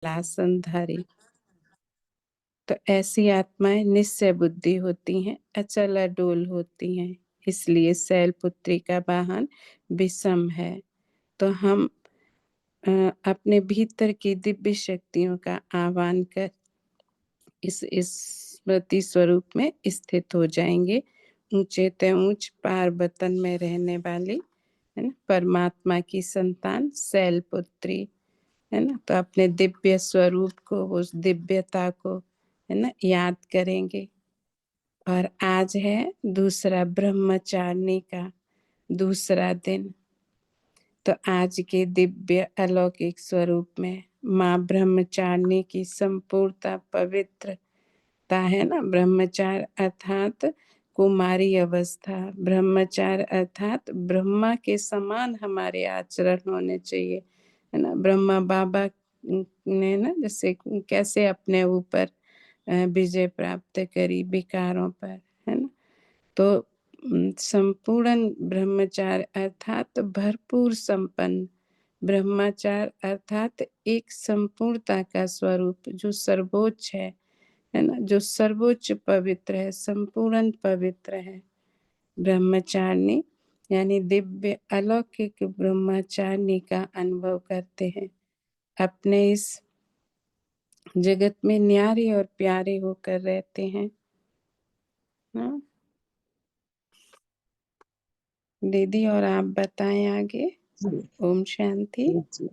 लासनधारी। तो ऐसी आत्माएं निश्चय बुद्धि होती हैं, अचल अडोल होती हैं, इसलिए शैलपुत्री का वाहन विषम है। तो हम अपने भीतर की दिव्य शक्तियों का आह्वान कर इस स्मृति स्वरूप में स्थित हो जाएंगे। ऊंचे ते ऊंच पार वतन में रहने वाली है ना परमात्मा की संतान शैलपुत्री है ना। तो अपने दिव्य स्वरूप को, उस दिव्यता को है ना याद करेंगे। और आज है दूसरा ब्रह्मचारिणी का दूसरा दिन। तो आज के दिव्य अलौकिक स्वरूप में माँ ब्रह्मचारिणी की संपूर्णता पवित्रता है ना। ब्रह्मचार अर्थात कुमारी अवस्था, ब्रह्मचार अर्थात ब्रह्मा के समान हमारे आचरण होने चाहिए है ना। ब्रह्मा बाबा ने ना जैसे कैसे अपने ऊपर विजय प्राप्त करी विकारों पर है ना। तो संपूर्ण ब्रह्मचार अर्थात भरपूर संपन्न, ब्रह्मचार अर्थात एक संपूर्णता का स्वरूप जो सर्वोच्च है ना, जो सर्वोच्च पवित्र है, संपूर्ण पवित्र है। ब्रह्मचारिणी यानी दिव्य अलौकिक ब्रह्मचारिणी का अनुभव करते हैं, अपने इस जगत में न्यारे और प्यारे होकर रहते हैं ना। दीदी और आप बताएं आगे। जी ओम शांति। जी।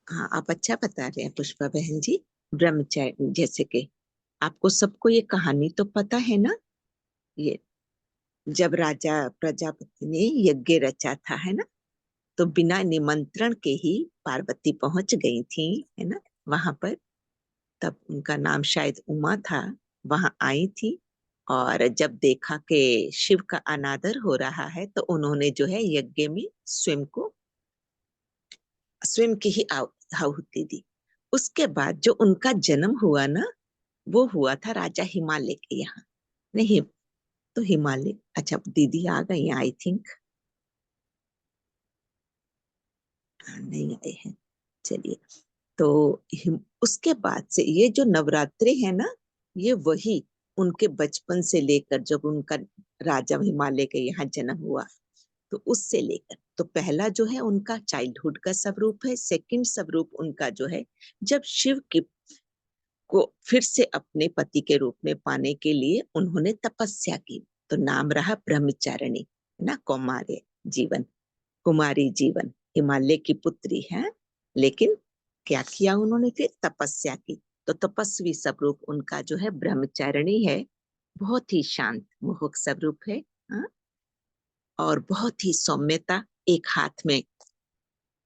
हाँ, आप अच्छा बता रहे हैं पुष्पा बहन जी। ब्रह्मचारी जैसे कि आपको सबको ये कहानी तो पता है ना। ये जब राजा प्रजापति ने यज्ञ रचा था है ना, तो बिना निमंत्रण के ही पार्वती पहुंच गई थी है ना वहां पर। तब उनका नाम शायद उमा था। वहां आई थी और जब देखा कि शिव का अनादर हो रहा है तो उन्होंने जो है यज्ञ में स्वयं की ही आहुति दी। उसके बाद जो उनका जन्म हुआ ना, वो हुआ था राजा हिमालय के यहाँ। नहीं तो हिमालय, अच्छा दीदी आ गई आई थिंक, नहीं आए हैं। चलिए, तो उसके बाद से ये जो नवरात्रि है ना, ये वही उनके बचपन से लेकर जब उनका राजा हिमालय के यहाँ जन्म हुआ, तो उससे लेकर तो पहला जो है उनका चाइल्डहुड का स्वरूप है। सेकंड स्वरूप उनका जो है जब शिव की को फिर से अपने पति के रूप में पाने के लिए उन्होंने तपस्या की, तो नाम रहा ब्रह्मचारिणी ना, कुमारी जीवन। कुमारी जीवन हिमालय की पुत्री है, लेकिन क्या किया उन्होंने? फिर तपस्या की। तो तपस्वी स्वरूप उनका जो है ब्रह्मचारिणी है। बहुत ही शांत मोहक स्वरूप है। हाँ? और बहुत ही सौम्यता, एक हाथ में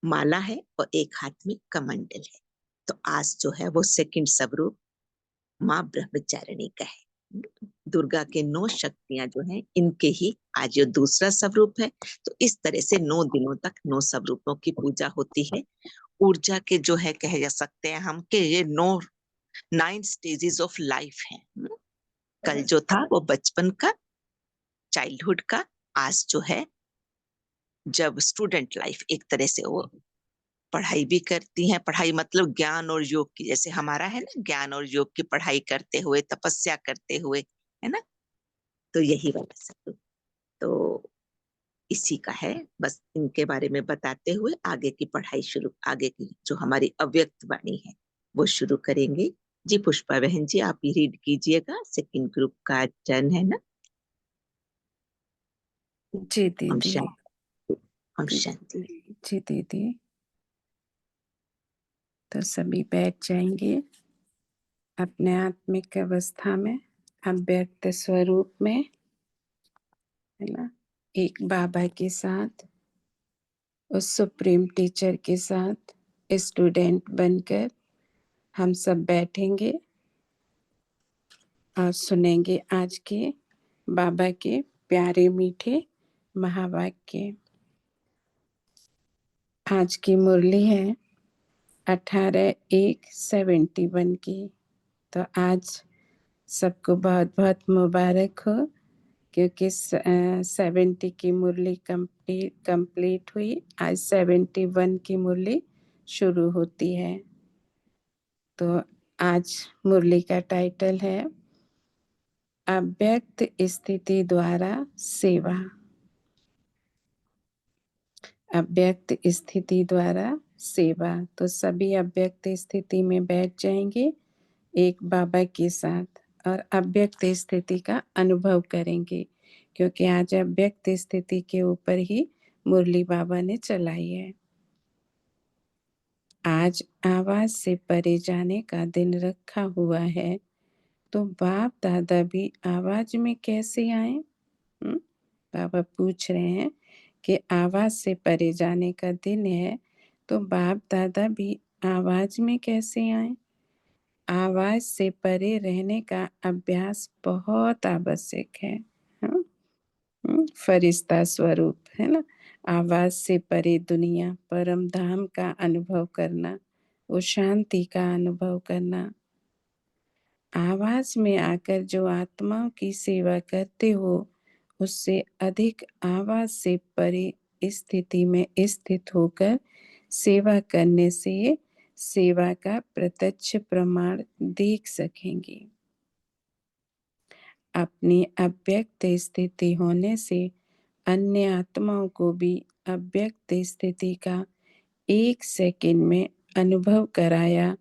माला है और एक हाथ में कमंडल है। तो आज जो है वो सेकंड स्वरूप माँ ब्रह्मचारिणी का है। दुर्गा के 9 शक्तियां जो हैं इनके ही आज ये दूसरा स्वरूप है। तो इस तरह से 9 दिनों तक 9 स्वरूपों की पूजा होती है। ऊर्जा के जो है कह जा सकते हैं हम कि ये 9 स्टेजेस ऑफ लाइफ है। कल जो था वो बचपन का, चाइल्डहुड का। आज जो है जब स्टूडेंट लाइफ, एक तरह से वो पढ़ाई भी करती हैं। पढ़ाई मतलब ज्ञान और योग की, जैसे हमारा है ना, ज्ञान और योग की पढ़ाई करते हुए, तपस्या करते हुए, है ना। तो यही वाला सब तो इसी का है। बस इनके बारे में बताते हुए आगे की पढ़ाई शुरू, आगे की जो हमारी अव्यक्त वाणी है वो शुरू करेंगे। जी पुष्पा बहन जी, आप ही रीड कीजिएगा। सेकंड ग्रुप का टर्न है ना। जी हम दीदी। शांति, हम शांति। जी दीदी। तो सभी बैठ जाएंगे अपने आत्मिक अवस्था में, अव्यक्त स्वरूप में है ना। एक बाबा के साथ, उस सुप्रीम टीचर के साथ स्टूडेंट बनकर हम सब बैठेंगे और सुनेंगे आज के बाबा के प्यारे मीठे महावाक्य। आज की मुरली है 18/1/71 की। तो आज सबको बहुत बहुत मुबारक हो, क्योंकि 70 की मुरली कंप्लीट हुई। आज 71 की मुरली शुरू होती है। तो आज मुरली का टाइटल है अव्यक्त स्थिति द्वारा सेवा। अव्यक्त स्थिति द्वारा सेवा। तो सभी अव्यक्त स्थिति में बैठ जाएंगे एक बाबा के साथ और अव्यक्त स्थिति का अनुभव करेंगे, क्योंकि आज अव्यक्त स्थिति के ऊपर ही मुरली बाबा ने चलाई है। आज आवाज से परे जाने का दिन रखा हुआ है, तो बाप दादा भी आवाज में कैसे आए? बाबा पूछ रहे हैं कि आवाज से परे जाने का दिन है, तो बाप दादा भी आवाज में कैसे आए? आवाज से परे रहने का अभ्यास बहुत आवश्यक है। हाँ? फरिश्ता स्वरूप है ना, आवाज से परे दुनिया, परम धाम का अनुभव करना, वो शांति का अनुभव करना। आवाज में आकर जो आत्माओं की सेवा करते हो, उससे अधिक आवाज से परे स्थिति में स्थित होकर सेवा करने से सेवा का प्रत्यक्ष प्रमाण देख सकेंगे। अपनी अव्यक्त स्थिति होने से अन्य आत्माओं को भी अव्यक्त स्थिति का 1 सेकंड में अनुभव कराया,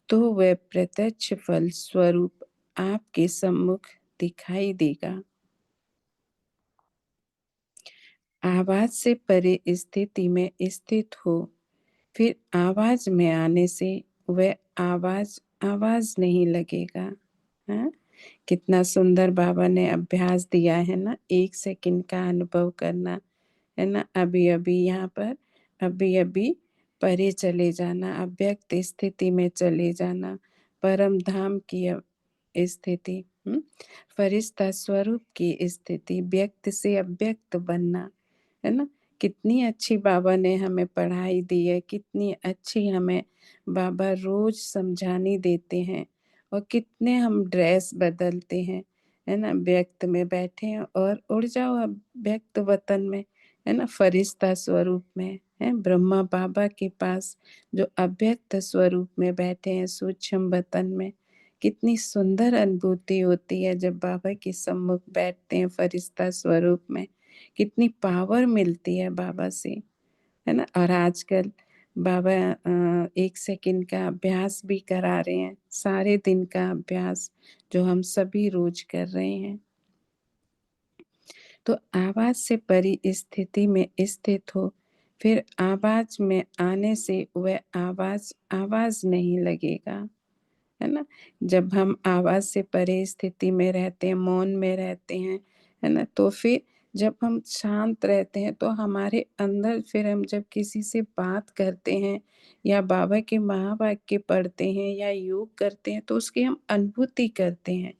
तो वह प्रत्यक्ष फल स्वरूप आपके सम्मुख दिखाई देगा। आवाज से परे स्थिति में स्थित हो, फिर आवाज में आने से वह आवाज आवाज नहीं लगेगा। हाँ? कितना सुंदर बाबा ने अभ्यास दिया है ना, 1 सेकंड का अनुभव करना है ना। अभी अभी यहाँ पर अभी अभी परे चले जाना, अव्यक्त स्थिति में चले जाना, परम धाम की स्थिति, फरिश्ता स्वरूप की स्थिति, व्यक्त से अव्यक्त बनना, है ना। कितनी अच्छी बाबा ने हमें पढ़ाई दी है, कितनी अच्छी हमें बाबा रोज समझानी देते हैं, और कितने हम ड्रेस बदलते हैं, है ना। व्यक्त में बैठे हैं और उड़ जाओ अब व्यक्त वतन में, है ना, फरिश्ता स्वरूप में है। ब्रह्मा बाबा के पास जो अव्यक्त स्वरूप में बैठे हैं, सूक्ष्म वतन में, कितनी सुंदर अनुभूति होती है जब बाबा के सम्मुख बैठते हैं फरिश्ता स्वरूप में। कितनी पावर मिलती है बाबा से, है ना। और आजकल बाबा 1 सेकंड का अभ्यास भी करा रहे हैं, सारे दिन का अभ्यास जो हम सभी रोज कर रहे हैं। तो आवाज से परी स्थिति में स्थित हो, फिर आवाज में आने से वह आवाज आवाज नहीं लगेगा, है ना। जब हम आवाज से परे स्थिति में रहते हैं, मौन में रहते हैं, है ना, तो फिर जब हम शांत रहते हैं तो हमारे अंदर फिर हम जब किसी से बात करते हैं या बाबा के महावाक्य पढ़ते हैं या योग करते हैं, तो उसकी हम अनुभूति करते हैं,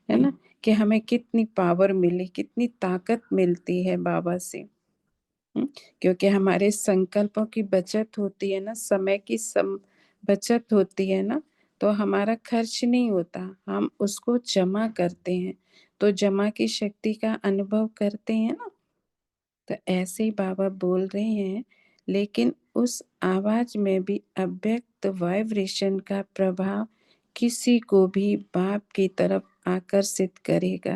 है ना, कि हमें कितनी पावर मिली, कितनी ताकत मिलती है बाबा से। क्योंकि हमारे संकल्पों की बचत होती है ना, समय की बचत होती है ना, तो हमारा खर्च नहीं होता, हम उसको जमा करते हैं, तो जमा की शक्ति का अनुभव करते हैं ना। तो ऐसे ही बाबा बोल रहे हैं, लेकिन उस आवाज में भी अव्यक्त वाइब्रेशन का प्रभाव किसी को भी बाप की तरफ आकर्षित करेगा,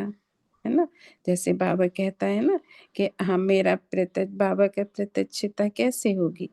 है ना। जैसे बाबा कहता है ना कि हम मेरा प्रत्यक्ष, बाबा का प्रत्यक्षता कैसे होगी?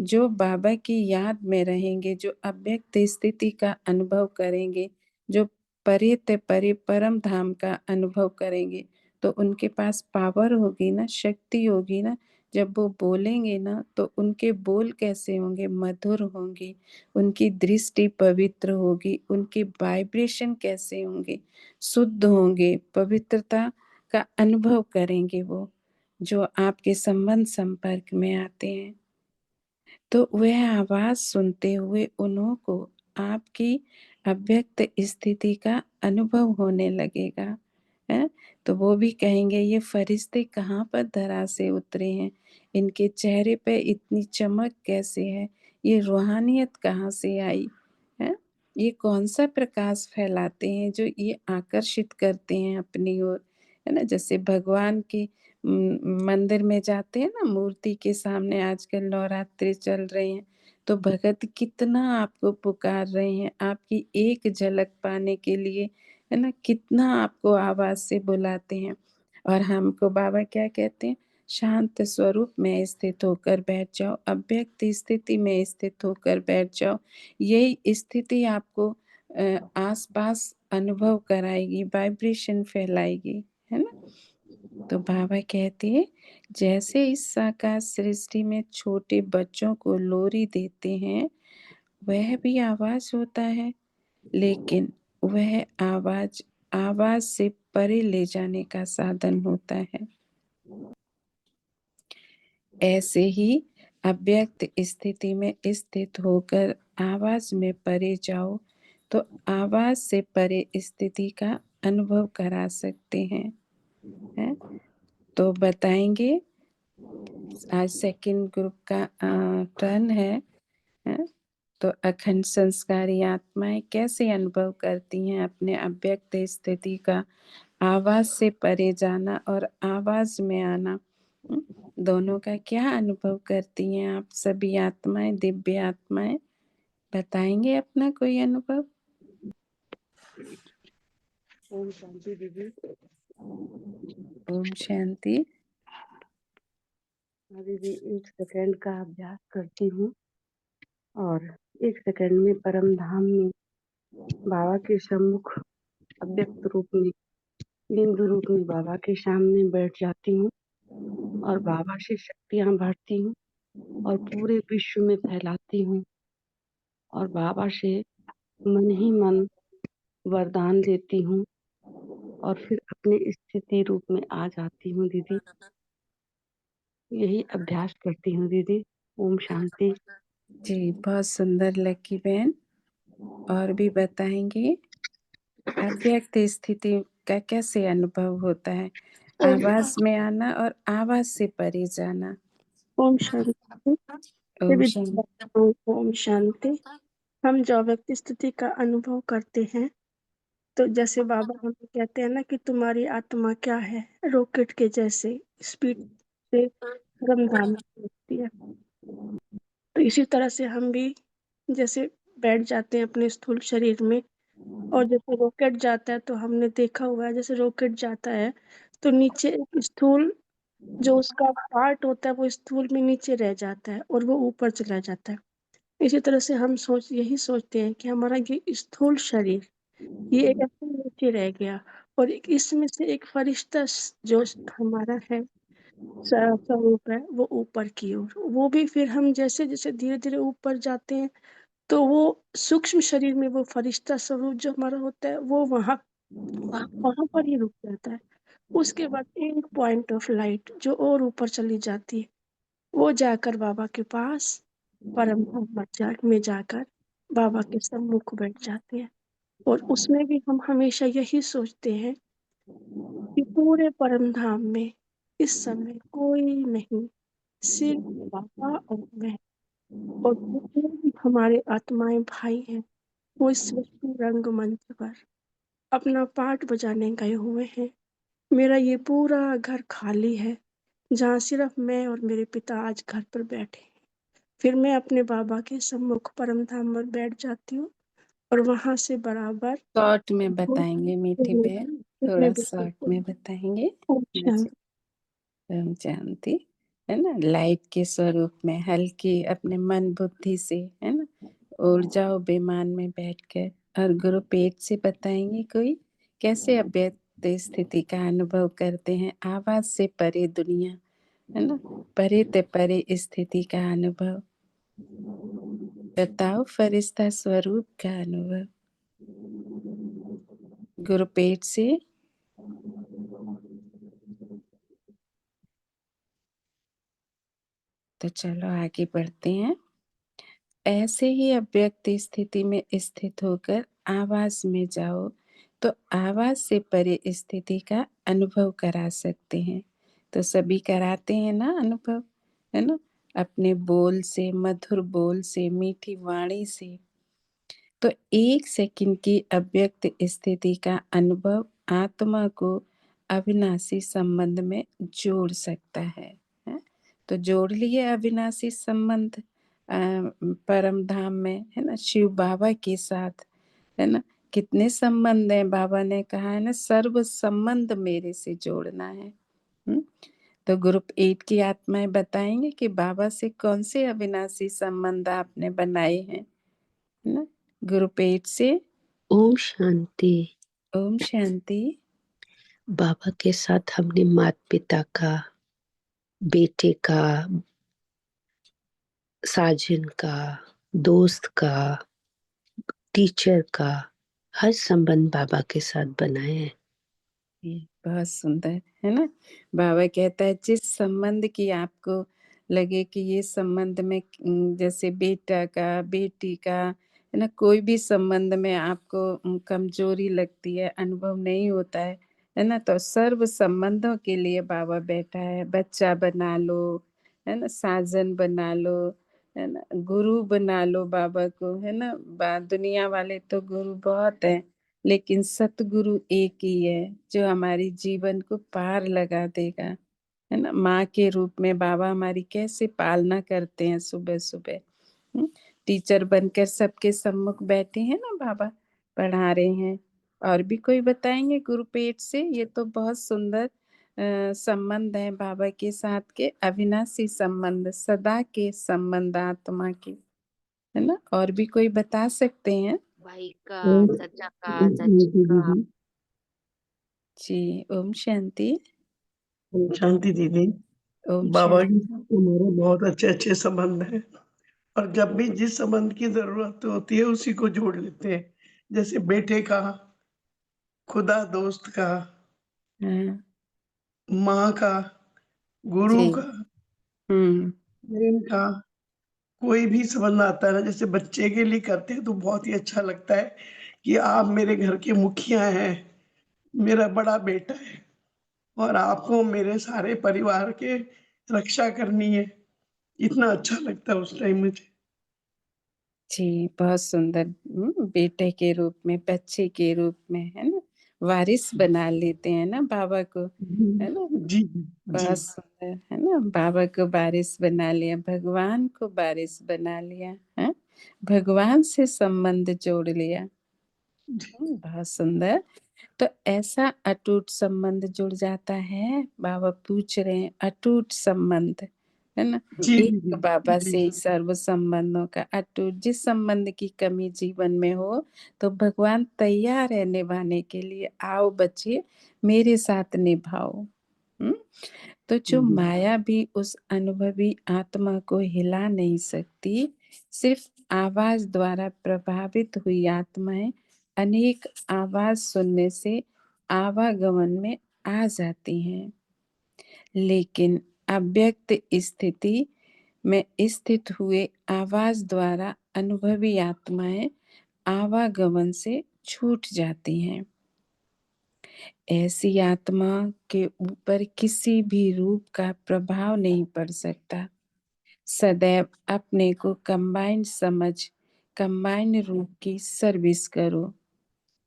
जो बाबा की याद में रहेंगे, जो अव्यक्त स्थिति का अनुभव करेंगे, जो परे ते परे परम धाम का अनुभव करेंगे, तो उनके पास पावर होगी ना, शक्ति होगी ना। जब वो बोलेंगे ना, तो उनके बोल कैसे होंगे? मधुर होंगे, उनकी दृष्टि पवित्र होगी, उनके वाइब्रेशन कैसे होंगे? शुद्ध होंगे, पवित्रता का अनुभव करेंगे वो, जो आपके संबंध संपर्क में आते हैं। तो वह आवाज सुनते हुए उन्हों को आपकी अव्यक्त स्थिति का अनुभव होने लगेगा, है। तो वो भी कहेंगे ये फरिश्ते कहाँ पर धरा से उतरे हैं, इनके चेहरे पे इतनी चमक कैसे है, ये रूहानियत कहाँ से आई है, ये कौन सा प्रकाश फैलाते हैं जो ये आकर्षित करते हैं अपनी ओर, है ना। जैसे भगवान के मंदिर में जाते हैं ना, मूर्ति के सामने आजकल नवरात्रि चल रहे हैं, तो भगत कितना आपको पुकार रहे हैं, आपकी एक झलक पाने के लिए, है ना, कितना आपको आवाज से बुलाते हैं। और हमको बाबा क्या कहते हैं, शांत स्वरूप में स्थित होकर बैठ जाओ, अव्यक्त स्थिति में स्थित होकर बैठ जाओ। यही स्थिति आपको आसपास अनुभव कराएगी, वाइब्रेशन फैलाएगी, है ना। तो बाबा कहते हैं, जैसे इस साकार सृष्टि में छोटे बच्चों को लोरी देते हैं, वह भी आवाज होता है, लेकिन वह आवाज आवाज से परे ले जाने का साधन होता है। ऐसे ही अव्यक्त स्थिति में स्थित होकर आवाज में परे जाओ, तो आवाज से परे स्थिति का अनुभव करा सकते हैं, है? तो बताएंगे, आज सेकंड ग्रुप का टर्न है? तो अखंड संस्कारी आत्माएं कैसे अनुभव करती हैं अपने अव्यक्त स्थिति का, आवाज से परे जाना और आवाज में आना, दोनों का क्या अनुभव करती हैं आप सभी आत्माएं, दिव्य आत्माएं? बताएंगे अपना कोई अनुभव? ओम शांति दीदी। ओम शांति। हाँ दीदी, 1 सेकंड का अभ्यास करती हूँ और 1 सेकंड में परम धाम में बाबा के सम्मुख अव्यक्त रूप में, बिंदु रूप में बाबा के सामने बैठ जाती हूँ और बाबा से शक्तियाँ भरती हूँ और पूरे विश्व में फैलाती हूँ और बाबा से मन ही मन वरदान लेती हूँ और फिर अपने स्थिति रूप में आ जाती हूँ दीदी। यही अभ्यास करती हूँ दीदी। ओम शांति। जी, बहुत सुंदर लकी बहन। और भी बताएंगे, अव्यक्त स्थिति का कैसे अनुभव होता है, आवाज में आना और आवाज से परे जाना? ओम शांति। ओम शांति। ओम शांति। हम जो व्यक्ति स्थिति का अनुभव करते हैं, तो जैसे बाबा हमें कहते हैं ना कि तुम्हारी आत्मा क्या है, रॉकेट के जैसे स्पीड से परमधाम में पहुंचती है। तो इसी तरह से हम भी जैसे बैठ जाते हैं अपने स्थूल शरीर में, और जैसे रॉकेट जाता है तो हमने देखा हुआ है, जैसे रॉकेट जाता है तो नीचे एक स्थूल जो उसका पार्ट होता है वो स्थूल में नीचे रह जाता है और वो ऊपर चला जाता है। इसी तरह से हम यही सोचते हैं कि हमारा ये स्थूल शरीर ये एक ऐसे नीचे रह गया और इसमें से एक फरिश्ता जो हमारा है, स्वरूप है, वो ऊपर की ओर, वो भी फिर हम जैसे जैसे धीरे धीरे ऊपर जाते हैं तो वो सूक्ष्म शरीर में वो फरिश्ता स्वरूप जो हमारा होता है वो वहां वहां वहां पर ही रुक जाता है। उसके बाद एक पॉइंट ऑफ लाइट जो और ऊपर चली जाती है, वो जाकर बाबा के पास परम धाम में जाकर बाबा के सम्मुख बैठ जाते हैं। और उसमें भी हम हमेशा यही सोचते हैं कि पूरे परम धाम में इस समय कोई नहीं, सिर्फ बाबा और मैं, और जितने भी हमारे आत्माएं भाई हैं वो इस सृष्टि रंगमंच पर अपना पार्ट बजाने गए हुए हैं। मेरा ये पूरा घर खाली है जहाँ सिर्फ मैं और मेरे पिता आज घर पर बैठे हैं। फिर मैं अपने बाबा के सम्मुख परम धाम पर बैठ जाती हूँ और वहां से बराबर शॉर्ट में बताएंगे मीठी बहन, कितने थोड़ा भी शॉर्ट में बताएंगे। शांति। हम जानती, है ना, लाइट के स्वरूप में हल्की अपने मन बुद्धि से, है ना, उड़ जाओ विमान में बैठकर। और गुरु पेट से बताएंगे कोई कैसे अव्यक्त स्थिति का अनुभव करते हैं, आवाज से परे दुनिया, है ना, परे ते परे स्थिति का अनुभव बताओ, फरिश्ता स्वरूप का अनुभव गुरु पेट से। तो चलो आगे बढ़ते हैं। ऐसे ही अव्यक्त स्थिति में स्थित होकर आवाज में जाओ, तो आवाज से परे स्थिति का अनुभव करा सकते हैं। तो सभी कराते हैं ना अनुभव, है ना, अपने बोल से, मधुर बोल से, मीठी वाणी से। तो 1 सेकंड की अव्यक्त स्थिति का अनुभव आत्मा को अविनाशी संबंध में जोड़ सकता है? तो जोड़ लिए अविनाशी संबंध, परम धाम में, है ना, शिव बाबा के साथ, है ना, कितने संबंध हैं। बाबा ने कहा है ना, सर्व संबंध मेरे से जोड़ना है। तो ग्रुप 8 की आत्माएं बताएंगे कि बाबा से कौन से अविनाशी संबंध आपने बनाए हैं, है ना। ग्रुप 8 से ओम शांति। ओम शांति। बाबा के साथ हमने माता पिता का, बेटे का, साजन का, दोस्त का, टीचर का, हर संबंध बाबा के साथ बनाए हैं। बहुत सुंदर, है ना। बाबा कहता है जिस संबंध की आपको लगे कि ये संबंध में, जैसे बेटा का, बेटी का, है ना, कोई भी संबंध में आपको कमजोरी लगती है, अनुभव नहीं होता है ना, तो सर्व संबंधों के लिए बाबा बैठा है। बच्चा बना लो, है ना, साजन बना लो, है ना, गुरु बना लो बाबा को, है ना। दुनिया वाले तो गुरु बहुत है, लेकिन सतगुरु एक ही है जो हमारी जीवन को पार लगा देगा, है ना। माँ के रूप में बाबा हमारी कैसे पालना करते हैं, सुबह सुबह टीचर बनकर सबके सम्मुख बैठे हैं ना, बाबा पढ़ा रहे हैं। और भी कोई बताएंगे गुरुपेट से? ये तो बहुत सुंदर संबंध है बाबा के साथ के, अविनाशी संबंध, सदा के संबंध आत्मा के, है ना। और भी कोई बता सकते हैं? भाई का, ओम चाचा का, चाची का। जी, ओम शांति। शांति दीदी। ओम बाबा के शांति। साथ हमारे बहुत अच्छे अच्छे संबंध हैं, और जब भी जिस संबंध की जरूरत होती है उसी को जोड़ लेते हैं। जैसे बेटे का, खुदा दोस्त का, हाँ, माँ का, गुरु जी। का, हम्म। प्रेम का, कोई भी संबंध आता है ना, जैसे बच्चे के लिए करते हैं तो बहुत ही अच्छा लगता है कि आप मेरे घर के मुखिया हैं, मेरा बड़ा बेटा है, और आपको मेरे सारे परिवार के रक्षा करनी है। इतना अच्छा लगता है उस टाइम मुझे। जी, बहुत सुंदर। बेटे के रूप में, बच्चे के रूप में, है ना, वारिस बना लेते हैं ना बाबा को, है ना। जी, जी। बहुत सुंदर, है ना। बाबा को वारिस बना लिया, भगवान को वारिस बना लिया, है, भगवान से संबंध जोड़ लिया। बहुत सुंदर। तो ऐसा अटूट संबंध जुड़ जाता है। बाबा पूछ रहे हैं, अटूट संबंध, है ना, जी, एक जी, बाबा जी। से ही सर्व संबंधों का अटूट। जिस संबंध की कमी जीवन में हो तो भगवान तैयार है निभाने के लिए। आओ बच्चे, मेरे साथ निभाओ। तो जो माया भी उस अनुभवी आत्मा को हिला नहीं सकती, सिर्फ आवाज द्वारा प्रभावित हुई आत्माएं अनेक आवाज सुनने से आवागमन में आ जाती हैं, लेकिन अव्यक्त स्थिति में स्थित हुए आवाज द्वारा अनुभवी आत्माएं आवागमन से छूट जाती हैं। ऐसी आत्मा के ऊपर किसी भी रूप का प्रभाव नहीं पड़ सकता। सदैव अपने को कंबाइंड समझ, कंबाइंड रूप की सर्विस करो,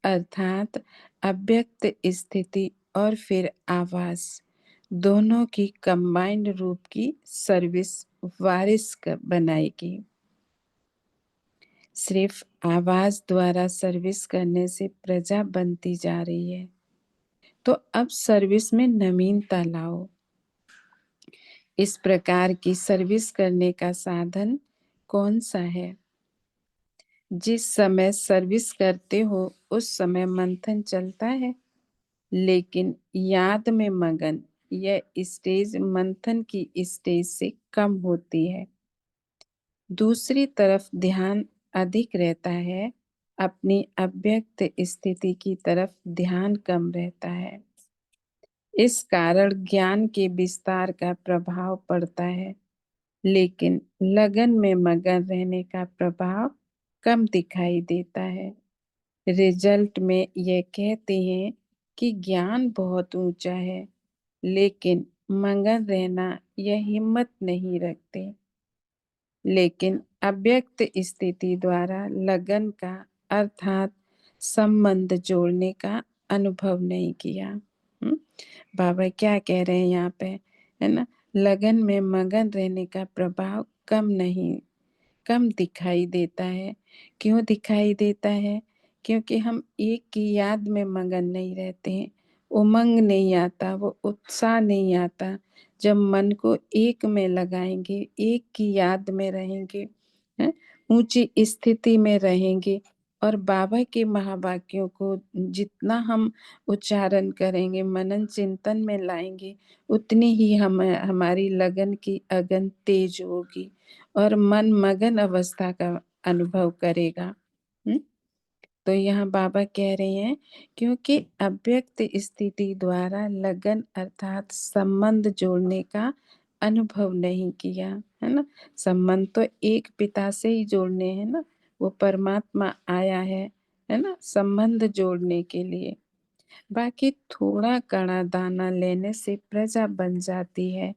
अर्थात अव्यक्त स्थिति और फिर आवाज दोनों की कंबाइंड रूप की सर्विस वारिस बनाएगी। सिर्फ आवाज द्वारा सर्विस करने से प्रजा बनती जा रही है, तो अब सर्विस में नवीनता लाओ। इस प्रकार की सर्विस करने का साधन कौन सा है? जिस समय सर्विस करते हो उस समय मंथन चलता है, लेकिन याद में मगन यह स्टेज मंथन की स्टेज से कम होती है। दूसरी तरफ ध्यान अधिक रहता है, अपनी अव्यक्त स्थिति की तरफ ध्यान कम रहता है। इस कारण ज्ञान के विस्तार का प्रभाव पड़ता है, लेकिन लगन में मगन रहने का प्रभाव कम दिखाई देता है। रिजल्ट में ये कहते हैं कि ज्ञान बहुत ऊंचा है, लेकिन मगन रहना यह हिम्मत नहीं रखते। लेकिन अव्यक्त स्थिति द्वारा लगन का अर्थात संबंध जोड़ने का अनुभव नहीं किया। बाबा क्या कह रहे हैं यहाँ पे, है ना, लगन में मगन रहने का प्रभाव कम नहीं कम दिखाई देता है। क्यों दिखाई देता है? क्योंकि हम एक की याद में मगन नहीं रहते हैं, उमंग नहीं आता, वो उत्साह नहीं आता। जब मन को एक में लगाएंगे, एक की याद में रहेंगे, हैं, ऊंची स्थिति में रहेंगे और बाबा के महावाक्यों को जितना हम उच्चारण करेंगे, मनन चिंतन में लाएंगे, उतनी ही हमारी लगन की अगन तेज होगी और मन मगन अवस्था का अनुभव करेगा। तो यहाँ बाबा कह रहे हैं क्योंकि अव्यक्त स्थिति द्वारा लगन अर्थात संबंध जोड़ने का अनुभव नहीं किया, है ना। संबंध तो एक पिता से ही जोड़ने हैं ना, वो परमात्मा आया है ना, संबंध जोड़ने के लिए। बाकी थोड़ा कणा दाना लेने से प्रजा बन जाती है।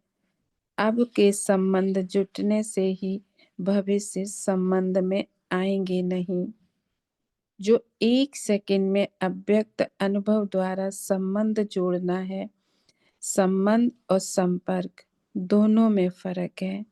अब के संबंध जुटने से ही भविष्य संबंध में आएंगे नहीं। जो एक सेकंड में अव्यक्त अनुभव द्वारा संबंध जोड़ना है, संबंध और संपर्क दोनों में फर्क है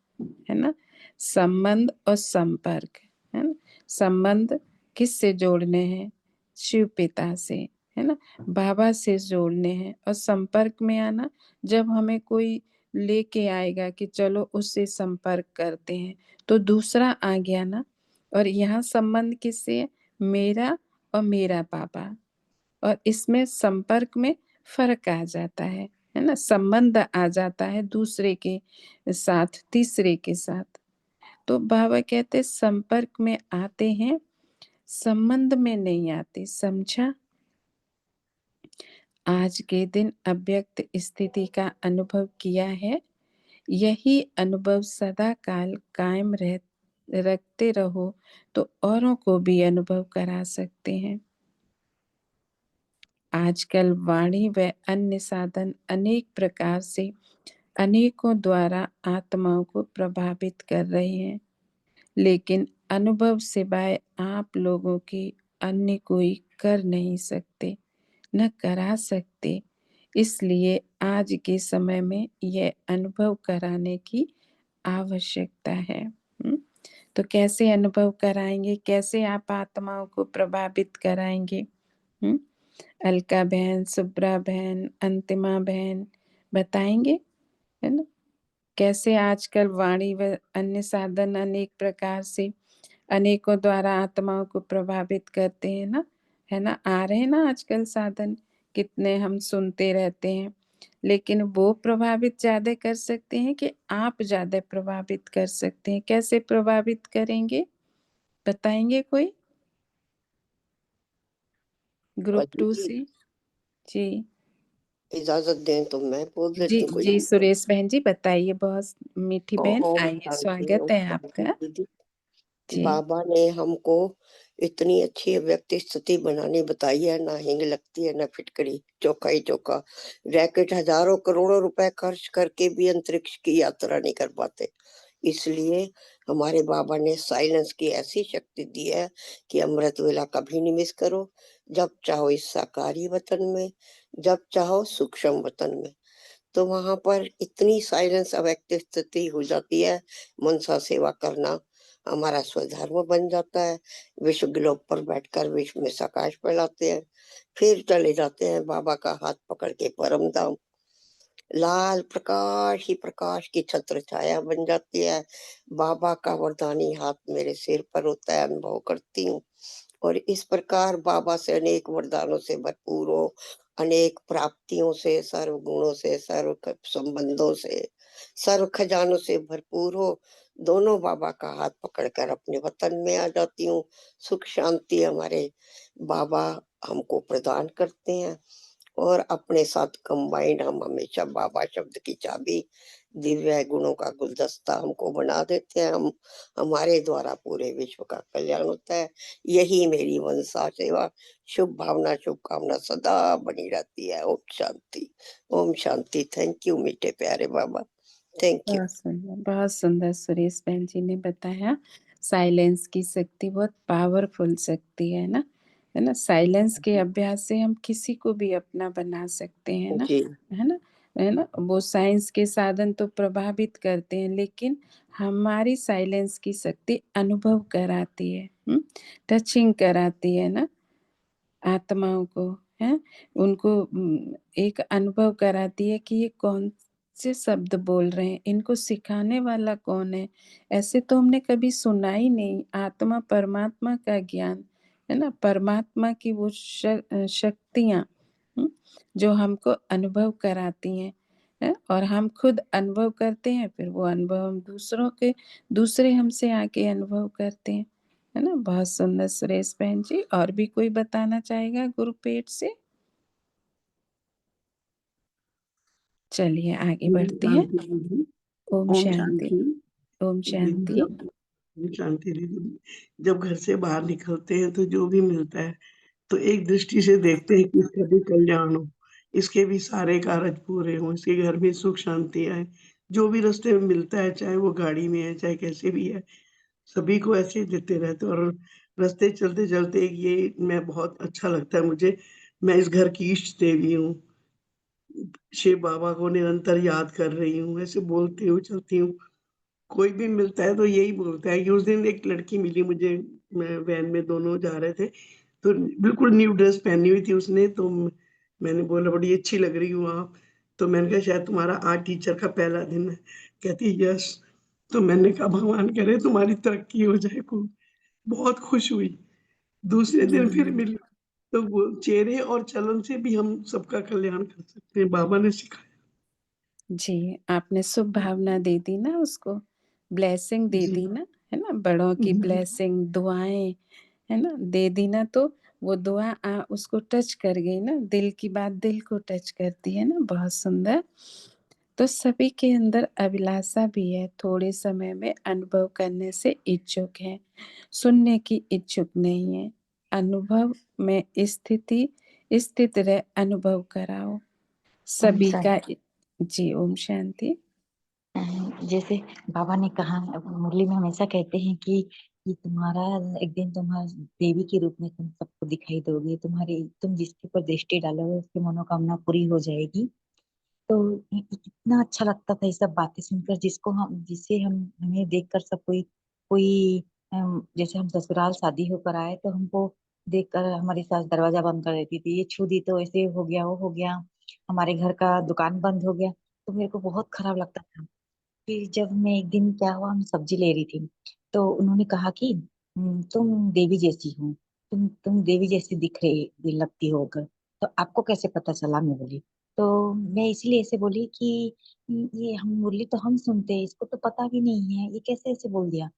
ना। संबंध और संपर्क, है ना। संबंध किससे जोड़ने हैं? शिव पिता से, है ना, बाबा से जोड़ने हैं। और संपर्क में आना, जब हमें कोई लेके आएगा कि चलो उससे संपर्क करते हैं, तो दूसरा आ गया ना। और यहाँ संबंध किससे है? मेरा और मेरा बाबा। और इसमें संपर्क में फर्क आ जाता है ना। संबंध आ जाता है दूसरे के साथ, तीसरे के साथ। तो बाबा कहते संपर्क में आते हैं, संबंध में नहीं आते। समझा? आज के दिन अव्यक्त स्थिति का अनुभव किया है, यही अनुभव सदा काल कायम रखते रहो तो औरों को भी अनुभव करा सकते हैं। आजकल वाणी व अन्य साधन अनेक प्रकार से अनेकों द्वारा आत्माओं को प्रभावित कर रहे हैं, लेकिन अनुभव सिवाय आप लोगों की अन्य कोई कर नहीं सकते, न करा सकते। इसलिए आज के समय में यह अनुभव कराने की आवश्यकता है। तो कैसे अनुभव कराएंगे? कैसे आप आत्माओं को प्रभावित कराएंगे? अलका बहन, सुब्रा बहन, अंतिमा बहन बताएंगे, है ना। कैसे आजकल वाणी व अन्य साधन अनेक प्रकार से अनेकों द्वारा आत्माओं को प्रभावित करते हैं ना, है ना। आ रहे हैं ना आजकल साधन, कितने हम सुनते रहते हैं। लेकिन वो प्रभावित ज्यादा कर सकते हैं कि आप ज्यादा प्रभावित कर सकते हैं? कैसे प्रभावित करेंगे बताएंगे कोई? ग्रुप 2 जी, से जी इजाजत दें तो मैं बोल जी देती हूँ कोई। जी सुरेश बहन जी बताइए। बहुत मीठी बहन, ओम आइए, शांति, स्वागत ओम है शांति आपका। दीदी। जी बाबा ने हमको इतनी अच्छी व्यक्ति स्थिति बनानी बताई है, ना हिंग लगती है ना फिटकरी, चौका ही चौका। रैकेट हजारों करोड़ों रुपए खर्च करके भी अंतरिक्ष की यात्रा नहीं कर पाते। इसलिए हमारे बाबा ने साइलेंस की ऐसी शक्ति दी है कि अमृत वेला कभी नहीं मिस करो। जब चाहो इस साकारी वतन में, जब चाहो सूक्ष्म वतन में। तो वहां पर इतनी साइलेंस अव्यक्त स्थिति हो जाती है, मनसा सेवा करना हमारा स्वधर्म बन जाता है। विश्व ग्लोब पर बैठकर विश्व में प्रकाश फैलाते हैं, फिर चले जाते हैं बाबा का हाथ पकड़ के परम धाम। लाल प्रकाश ही प्रकाश की छत्र छाया बन जाती है। बाबा का वरदानी हाथ मेरे सिर पर होता है, अनुभव करती हूँ। और इस प्रकार बाबा से अनेक वरदानों से भरपूर हो, अनेक प्राप्तियों से, सर्व गुणों से, सर्व संबंधों से, सर्व खजानों से भरपूर हो। दोनों बाबा का हाथ पकड़कर अपने वतन में आ जाती हूँ। सुख शांति हमारे बाबा हमको प्रदान करते हैं। और अपने साथ कंबाइंड हम हमेशा बाबा शब्द की चाबी, दिव्य गुणों का गुलदस्ता हमको बना देते हैं। हम हमारे द्वारा पूरे विश्व का कल्याण होता है। यही मेरी मनसा सेवा, शुभ भावना, शुभकामना सदा बनी रहती है। ओम शांति, ओम शांति। थैंक यू मीठे प्यारे बाबा, थैंक यू। बहुत सुंदर सुरेश बहन जी ने बताया। साइलेंस की शक्ति बहुत पावरफुल शक्ति है ना, है ना। साइलेंस के अभ्यास से हम किसी को भी अपना बना सकते हैं ना, जी है ना। है ना, वो साइंस के साधन तो प्रभावित करते हैं, लेकिन हमारी साइलेंस की शक्ति अनुभव कराती है, टचिंग कराती है ना आत्माओं को, है उनको एक अनुभव कराती है कि ये कौन से शब्द बोल रहे हैं, इनको सिखाने वाला कौन है। ऐसे तो हमने कभी सुना ही नहीं। आत्मा परमात्मा का ज्ञान है ना, परमात्मा की वो शक्तियाँ जो हमको अनुभव कराती हैं, है? और हम खुद अनुभव करते हैं, फिर वो अनुभव हम दूसरे हमसे आके अनुभव करते हैं, है ना। बहुत सुंदर सुरेश बहन जी। और भी कोई बताना चाहेगा गुरुपेट से? चलिए आगे बढ़ते हैं। ओम ओम शांति। शांति। ओम शांति। ओम शांति दीदी। जब घर से बाहर निकलते हैं तो जो भी मिलता है तो एक दृष्टि से देखते हैं कि इसका भी कल्याण हो, इसके भी सारे कारज पूरे हों, इसके घर में सुख शांति आए। जो भी रास्ते में मिलता है, चाहे वो गाड़ी में है, चाहे कैसे भी है, सभी को ऐसे ही देते रहते हैं। और रास्ते चलते-चलते ये मैं बहुत अच्छा लगता है मुझे। मैं इस घर की इष्ट देवी हूँ। शिव बाबा को निरंतर याद कर रही हूँ, ऐसे बोलती हूँ, चलती हूँ। कोई भी मिलता है तो यही बोलता है कि उस दिन एक लड़की मिली मुझे, मैं वैन में दोनों जा रहे थे, तो बिल्कुल न्यू ड्रेस पहनी हुई थी उसने, तो मैंने बोला बड़ी अच्छी लग रही हो आप। तो मैंने कहा शायद तुम्हारा आर्ट टीचर का पहला दिन है। कहती यस। तो मैंने कहा भगवान करे तुम्हारी तरक्की हो जाए खूब। बहुत खुश हुई। दूसरे दिन फिर मिली, तो वो चेहरे और चलन से भी हम सबका कल्याण कर सकते हैं, बाबा ने सिखाया। जी, आपने शुभ भावना दे दी ना उसको, ब्लेसिंग दे जी। दी ना, है ना, बड़ों की ब्लेसिंग, दुआएं, है ना, दे दी ना, तो वो दुआ उसको टच कर गई ना, दिल की बात दिल को टच करती है ना। बहुत सुंदर। तो सभी के अंदर अभिलाषा भी है, थोड़े समय में अनुभव करने से इच्छुक है, सुनने की इच्छुक नहीं है। अनुभव में स्थित रह अनुभव कराओ ओम सभी का। शांति। जी ओम शांति। जैसे बाबा ने कहा, मुरली में हमेशा कहते हैं कि तुम्हारा एक दिन तुम्हारा देवी के रूप में तुम सबको दिखाई दोगे, तुम जिसके ऊपर दृष्टि डालोगे उसकी मनोकामना पूरी हो जाएगी। तो कितना अच्छा लगता था ये सब बातें सुनकर, जिसे हमें देखकर सब कोई कोई जैसे हम ससुराल शादी होकर आए तो हमको देखकर हमारी सास दरवाजा बंद कर देती थी, ये छू दी तो ऐसे हो गया, वो हो गया, हमारे घर का दुकान बंद हो गया। तो मेरे को बहुत खराब लगता था। फिर जब मैं एक दिन, क्या हुआ, हम सब्जी ले रही थी, तो उन्होंने कहा कि तुम देवी जैसी हो, तुम देवी जैसी दिख रही लगती हो अगर, तो आपको कैसे पता चला, मैं बोली। तो मैं इसलिए ऐसे बोली कि ये हम मुरली तो हम सुनते हैं, इसको तो पता भी नहीं है, ये कैसे ऐसे बोल दिया।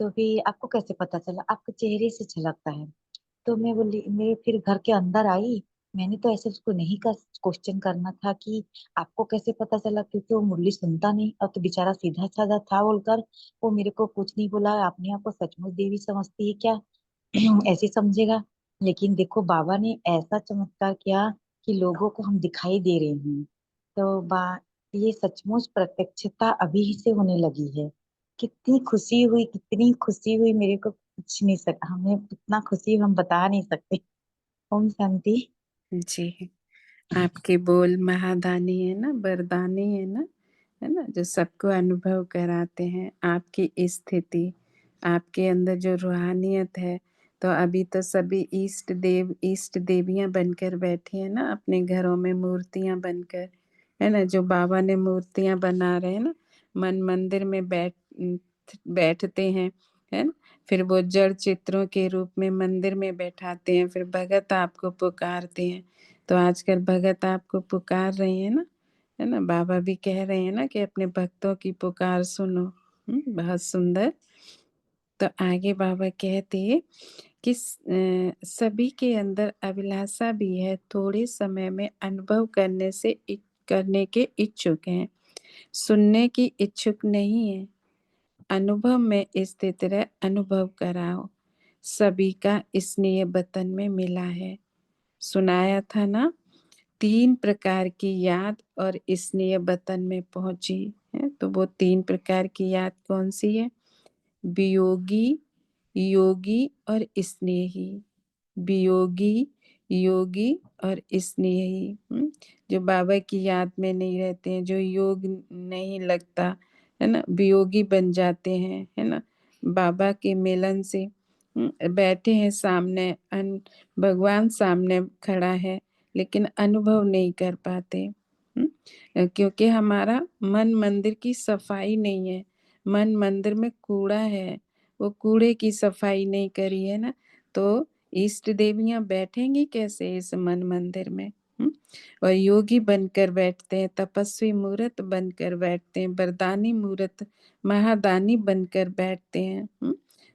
तो फिर आपको कैसे पता चला, आपके चेहरे से झलकता है। तो मैं बोली, मैं फिर घर के अंदर आई, मैंने तो ऐसे उसको नहीं क्वेश्चन करना था कि आपको कैसे पता चला, क्योंकि वो मुरली सुनता नहीं, अब तो बेचारा सीधा साधा था बोलकर वो मेरे को कुछ नहीं बोला। अपने आप को सचमुच देवी समझती है क्या, ऐसे समझेगा। लेकिन देखो बाबा ने ऐसा चमत्कार किया कि लोगों को हम दिखाई दे रहे हैं। तो ये सचमुच प्रत्यक्षता अभी ही से होने लगी है। कितनी खुशी हुई मेरे को, कुछ नहीं सका, हमें कितना खुशी हम बता नहीं सकते। ओम शांति। जी, आपके बोल महादानी है ना, वरदानी है ना, जो सबको अनुभव कराते हैं। आपकी स्थिति, आपके अंदर जो रूहानियत है, तो अभी तो सभी इष्ट देवियां बनकर बैठी है ना, अपने घरों में मूर्तियां बनकर, है ना। जो बाबा ने मूर्तियां बना रहे हैं ना, मन मंदिर में बैठते हैं, है ना। फिर वो जड़ चित्रों के रूप में मंदिर में बैठाते हैं, फिर भगत आपको पुकारते हैं। तो आजकल भगत आपको पुकार रही है ना, है ना। बाबा भी कह रहे हैं ना कि अपने भक्तों की पुकार सुनो। बहुत सुंदर। तो आगे बाबा कहते कि सभी के अंदर अभिलाषा भी है, थोड़े समय में अनुभव करने के इच्छुक हैं, सुनने की इच्छुक नहीं है। अनुभव में स्थित रह अनुभव कराओ, सभी का स्नेह बतन में मिला है। सुनाया था ना, 3 प्रकार की याद और स्नेह बतन में पहुंची है। तो वो 3 प्रकार की याद कौन सी है? वियोगी, योगी और स्नेही। वियोगी, योगी और स्नेही, जो बाबा की याद में नहीं रहते हैं, जो योग नहीं लगता है ना, वियोगी बन जाते हैं, है ना। बाबा के मिलन से बैठे हैं सामने, भगवान सामने खड़ा है, लेकिन अनुभव नहीं कर पाते, क्योंकि हमारा मन मंदिर की सफाई नहीं है। मन मंदिर में कूड़ा है, वो कूड़े की सफाई नहीं करी है ना, तो इष्ट देवियां बैठेंगी कैसे इस मन मंदिर में। और योगी बनकर बैठते हैं, तपस्वी मूर्त बनकर बैठते हैं, वरदानी मूर्त महादानी बनकर बैठते हैं।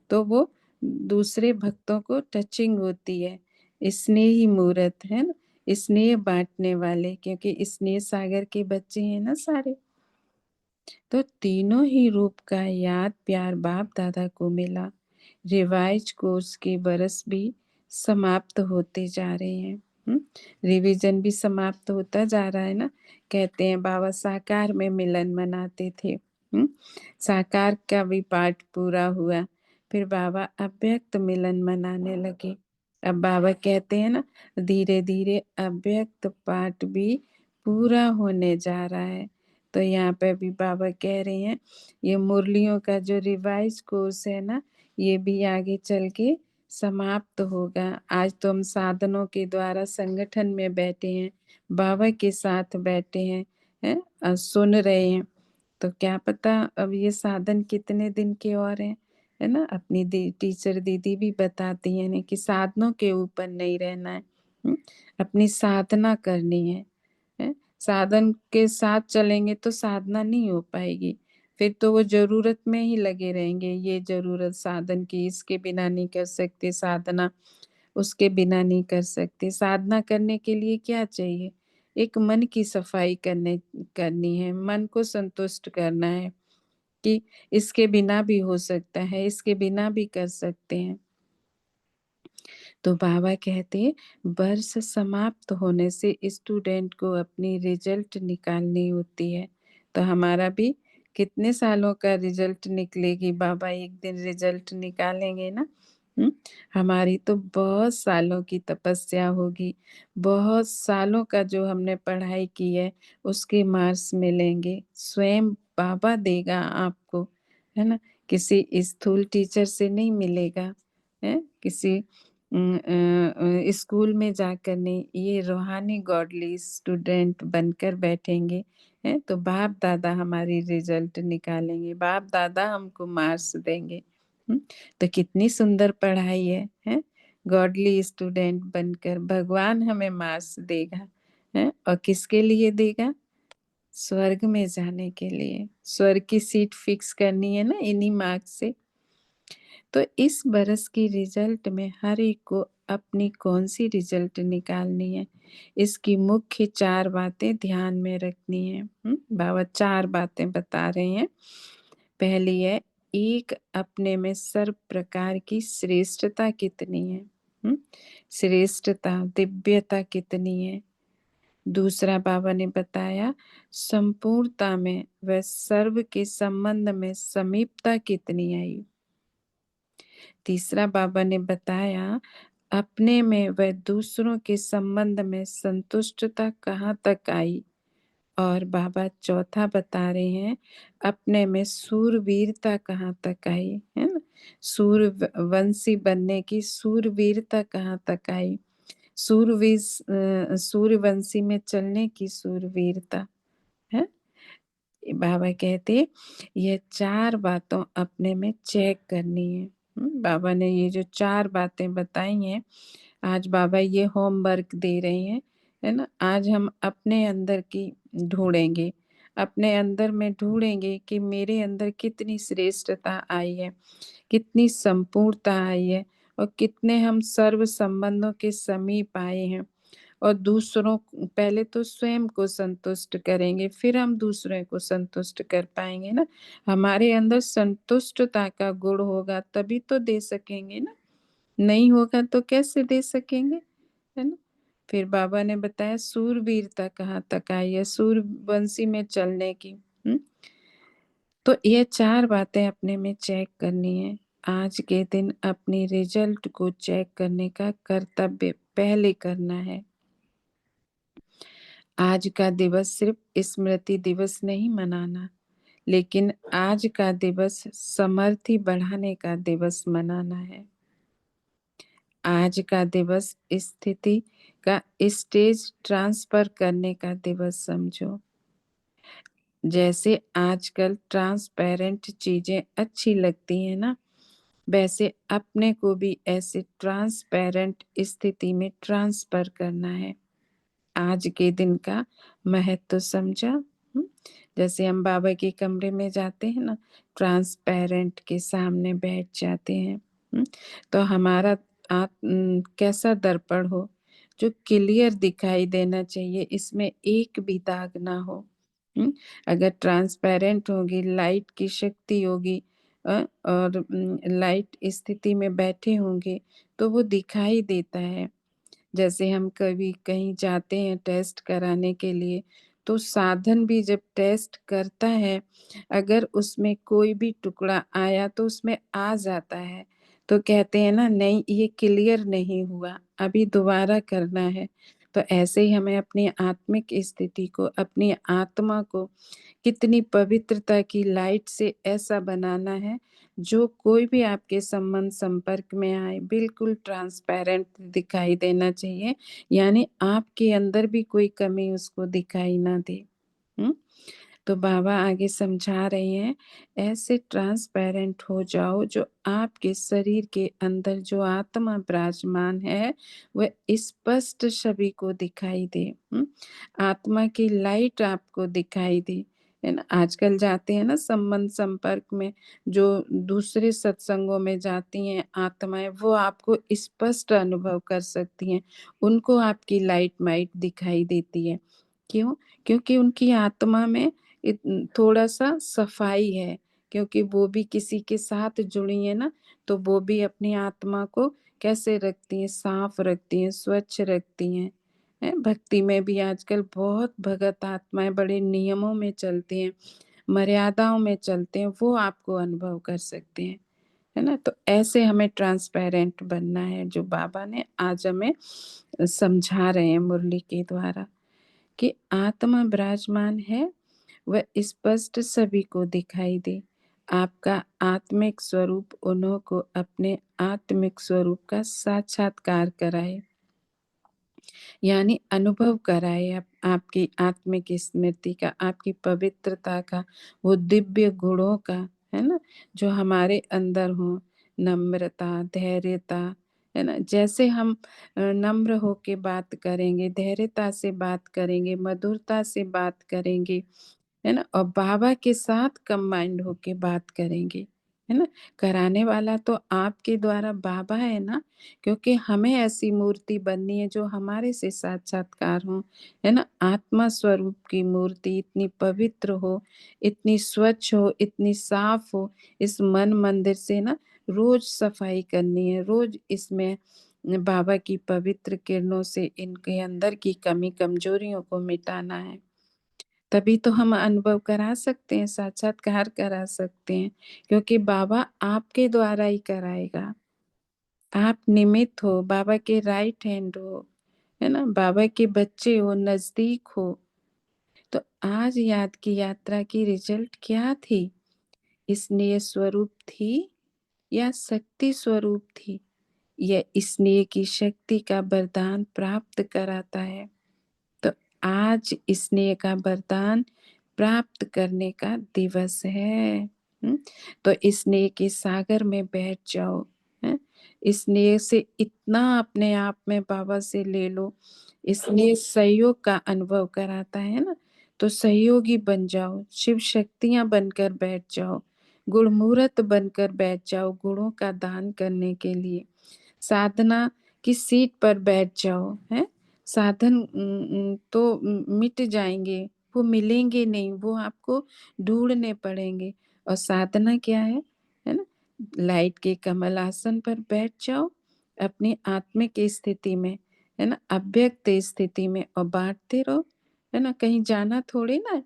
तो वो दूसरे भक्तों को टचिंग होती है। स्नेही मूर्त है ना, स्नेह बांटने वाले, क्योंकि स्नेह सागर के बच्चे हैं ना सारे। तो तीनों ही रूप का याद प्यार बाप दादा को मिला। रिवाइज कोर्स के बरस भी समाप्त होते जा रहे हैं, रिवीजन भी समाप्त होता जा रहा है ना। कहते हैं बाबा साकार में मिलन मनाते थे, साकार का भी पाठ पूरा हुआ, फिर बाबा अव्यक्त मिलन मनाने लगे। अब बाबा कहते हैं ना, धीरे धीरे अव्यक्त पाठ भी पूरा होने जा रहा है। तो यहाँ पे भी बाबा कह रहे हैं, ये मुरलियों का जो रिवाइज कोर्स है ना, ये भी आगे चल के समाप्त होगा। आज तो हम साधनों के द्वारा संगठन में बैठे हैं, बाबा के साथ बैठे हैं, सुन रहे हैं। तो क्या पता अब ये साधन कितने दिन के और हैं, है ना। अपनी टीचर दीदी भी बताती है कि साधनों के ऊपर नहीं रहना है, अपनी साधना करनी है। साधन के साथ चलेंगे तो साधना नहीं हो पाएगी, फिर तो वो जरूरत में ही लगे रहेंगे। ये जरूरत साधन की, इसके बिना नहीं कर सकते साधना, उसके बिना नहीं कर सकते। साधना करने के लिए क्या चाहिए? एक मन की सफाई करनी है, मन को संतुष्ट करना है कि इसके बिना भी हो सकता है, इसके बिना भी कर सकते हैं। तो बाबा कहते वर्ष समाप्त होने से स्टूडेंट को अपनी रिजल्ट निकालनी होती है। तो हमारा भी कितने सालों का रिजल्ट निकलेगी, बाबा एक दिन रिजल्ट निकालेंगे ना। हमारी तो बहुत सालों की तपस्या होगी, बहुत सालों का जो हमने पढ़ाई की है उसके मार्क्स मिलेंगे, स्वयं बाबा देगा आपको, है ना। किसी स्थूल टीचर से नहीं मिलेगा, है किसी स्कूल में जाकर नहीं, ये रूहानी गॉडली स्टूडेंट बनकर बैठेंगे, हैं तो बाप दादा हमारी रिजल्ट निकालेंगे, बाप दादा हमको मार्क्स देंगे। तो कितनी सुंदर पढ़ाई है, गॉडली स्टूडेंट बनकर भगवान हमें मार्क्स देगा, है और किसके लिए देगा? स्वर्ग में जाने के लिए, स्वर्ग की सीट फिक्स करनी है ना इन्हीं मार्क्स से। तो इस बरस की रिजल्ट में हर एक को अपनी कौन सी रिजल्ट निकालनी है, इसकी मुख्य 4 बातें ध्यान में रखनी है। बाबा 4 बातें बता रहे हैं। पहली है, एक अपने में सर्व प्रकार की श्रेष्ठता कितनी है, श्रेष्ठता दिव्यता कितनी है। दूसरा बाबा ने बताया संपूर्णता में व सर्व के संबंध में समीपता कितनी आई। तीसरा बाबा ने बताया अपने में व दूसरों के संबंध में संतुष्टता कहाँ तक आई। और बाबा चौथा बता रहे हैं अपने में सूरवीरता कहाँ तक आई, है ना। सूरवंशी बनने की सूरवीरता कहाँ तक आई, सूर्यवंशी में चलने की सूरवीरता है। बाबा कहते ये 4 बातों अपने में चेक करनी है। बाबा ने ये जो 4 बातें बताई हैं, आज बाबा ये होमवर्क दे रहे हैं, है ना। आज हम अपने अंदर की ढूंढेंगे, अपने अंदर में ढूंढेंगे कि मेरे अंदर कितनी श्रेष्ठता आई है, कितनी संपूर्णता आई है, और कितने हम सर्व संबंधों के समीप आए हैं। और दूसरों, पहले तो स्वयं को संतुष्ट करेंगे, फिर हम दूसरे को संतुष्ट कर पाएंगे ना। हमारे अंदर संतुष्टता का गुण होगा तभी तो दे सकेंगे ना, नहीं होगा तो कैसे दे सकेंगे, है ना। फिर बाबा ने बताया सूरवीरता कहाँ तक आई है, सूरवंशी में चलने की। तो ये 4 बातें अपने में चेक करनी है। आज के दिन अपनी रिजल्ट को चेक करने का कर्तव्य पहले करना है। आज का दिवस सिर्फ स्मृति दिवस नहीं मनाना, लेकिन आज का दिवस समर्थी बढ़ाने का दिवस मनाना है। आज का दिवस स्थिति का स्टेज ट्रांसफर करने का दिवस समझो। जैसे आजकल ट्रांसपेरेंट चीजें अच्छी लगती है ना, वैसे अपने को भी ऐसे ट्रांसपेरेंट स्थिति में ट्रांसफर करना है। आज के दिन का महत्व समझा। जैसे हम बाबा के कमरे में जाते हैं ना, ट्रांसपेरेंट के सामने बैठ जाते हैं, तो हमारा कैसा दर्पण हो जो क्लियर दिखाई देना चाहिए, इसमें एक भी दाग ना हो। अगर ट्रांसपेरेंट होगी, लाइट की शक्ति होगी और लाइट स्थिति में बैठे होंगे तो वो दिखाई देता है। जैसे हम कभी कहीं जाते हैं टेस्ट कराने के लिए, तो साधन भी जब टेस्ट करता है, अगर उसमें कोई भी टुकड़ा आया तो उसमें आ जाता है, तो कहते हैं ना, नहीं ये क्लियर नहीं हुआ, अभी दोबारा करना है। तो ऐसे ही हमें अपनी आत्मिक स्थिति को, अपनी आत्मा को कितनी पवित्रता की लाइट से ऐसा बनाना है जो कोई भी आपके संबंध संपर्क में आए बिल्कुल ट्रांसपेरेंट दिखाई देना चाहिए, यानी आपके अंदर भी कोई कमी उसको दिखाई ना दे। तो बाबा आगे समझा रहे हैं, ऐसे ट्रांसपेरेंट हो जाओ जो आपके शरीर के अंदर जो आत्मा विराजमान है वह स्पष्ट सभी को दिखाई दे। आत्मा की लाइट आपको दिखाई दे, है ना। आजकल जाते हैं ना संबंध संपर्क में, जो दूसरे सत्संगों में जाती हैं आत्माएं, वो आपको स्पष्ट अनुभव कर सकती हैं, उनको आपकी लाइट माइट दिखाई देती है। क्यों? क्योंकि उनकी आत्मा में थोड़ा सा सफाई है, क्योंकि वो भी किसी के साथ जुड़ी है ना, तो वो भी अपनी आत्मा को कैसे रखती हैं, साफ रखती हैं, स्वच्छ रखती हैं। भक्ति में भी आजकल बहुत भगत आत्माएं बड़े नियमों में चलती हैं, मर्यादाओं में चलते हैं, वो आपको अनुभव कर सकते हैं, है ना। तो ऐसे हमें ट्रांसपेरेंट बनना है, जो बाबा ने आज हमें समझा रहे हैं मुरली के द्वारा, कि आत्मा विराजमान है, वह स्पष्ट सभी को दिखाई दे। आपका आत्मिक स्वरूप उन्हों को अपने आत्मिक स्वरूप का साक्षात्कार कराए, यानी अनुभव कराए आपकी आत्मिक स्मृति का, आपकी पवित्रता का, वो दिव्य गुणों का, है ना, जो हमारे अंदर हो। नम्रता, धैर्यता, है ना। जैसे हम नम्र होके बात करेंगे, धैर्यता से बात करेंगे, मधुरता से बात करेंगे, है ना, और बाबा के साथ कंबाइंड होके बात करेंगे, है ना। कराने वाला तो आपके द्वारा बाबा है ना, क्योंकि हमें ऐसी मूर्ति बननी है जो हमारे से साक्षात्कार हो, है ना। आत्मा स्वरूप की मूर्ति इतनी पवित्र हो, इतनी स्वच्छ हो, इतनी साफ हो। इस मन मंदिर से ना रोज सफाई करनी है, रोज इसमें बाबा की पवित्र किरणों से इनके अंदर की कमी कमजोरियों को मिटाना है। तभी तो हम अनुभव करा सकते हैं, साक्षात्कार करा सकते हैं, क्योंकि बाबा आपके द्वारा ही कराएगा। आप निमित्त हो, बाबा के राइट हैंड हो, है ना, बाबा के बच्चे हो, नजदीक हो। तो आज याद की यात्रा की रिजल्ट क्या थी? स्नेह स्वरूप थी या शक्ति स्वरूप थी? यह स्नेह की शक्ति का वरदान प्राप्त कराता है। तो आज स्नेह का वरदान प्राप्त करने का दिवस है। तो स्नेह के सागर में बैठ जाओ। स्नेह से इतना अपने आप में बाबा से ले लो। स्नेह सहयोग का अनुभव कराता है ना, तो सहयोगी बन जाओ, शिव शक्तियां बनकर बैठ जाओ, गुणमूर्त बनकर बैठ जाओ, गुणों का दान करने के लिए। साधना की सीट पर बैठ जाओ। है साधन तो मिट जाएंगे, वो मिलेंगे नहीं, वो आपको ढूंढने पड़ेंगे। और साधना क्या है ना, लाइट के कमल आसन पर बैठ जाओ अपनी आत्मिक स्थिति में, है ना, अव्यक्त स्थिति में, और बांटते रहो, है ना। कहीं जाना थोड़ी ना,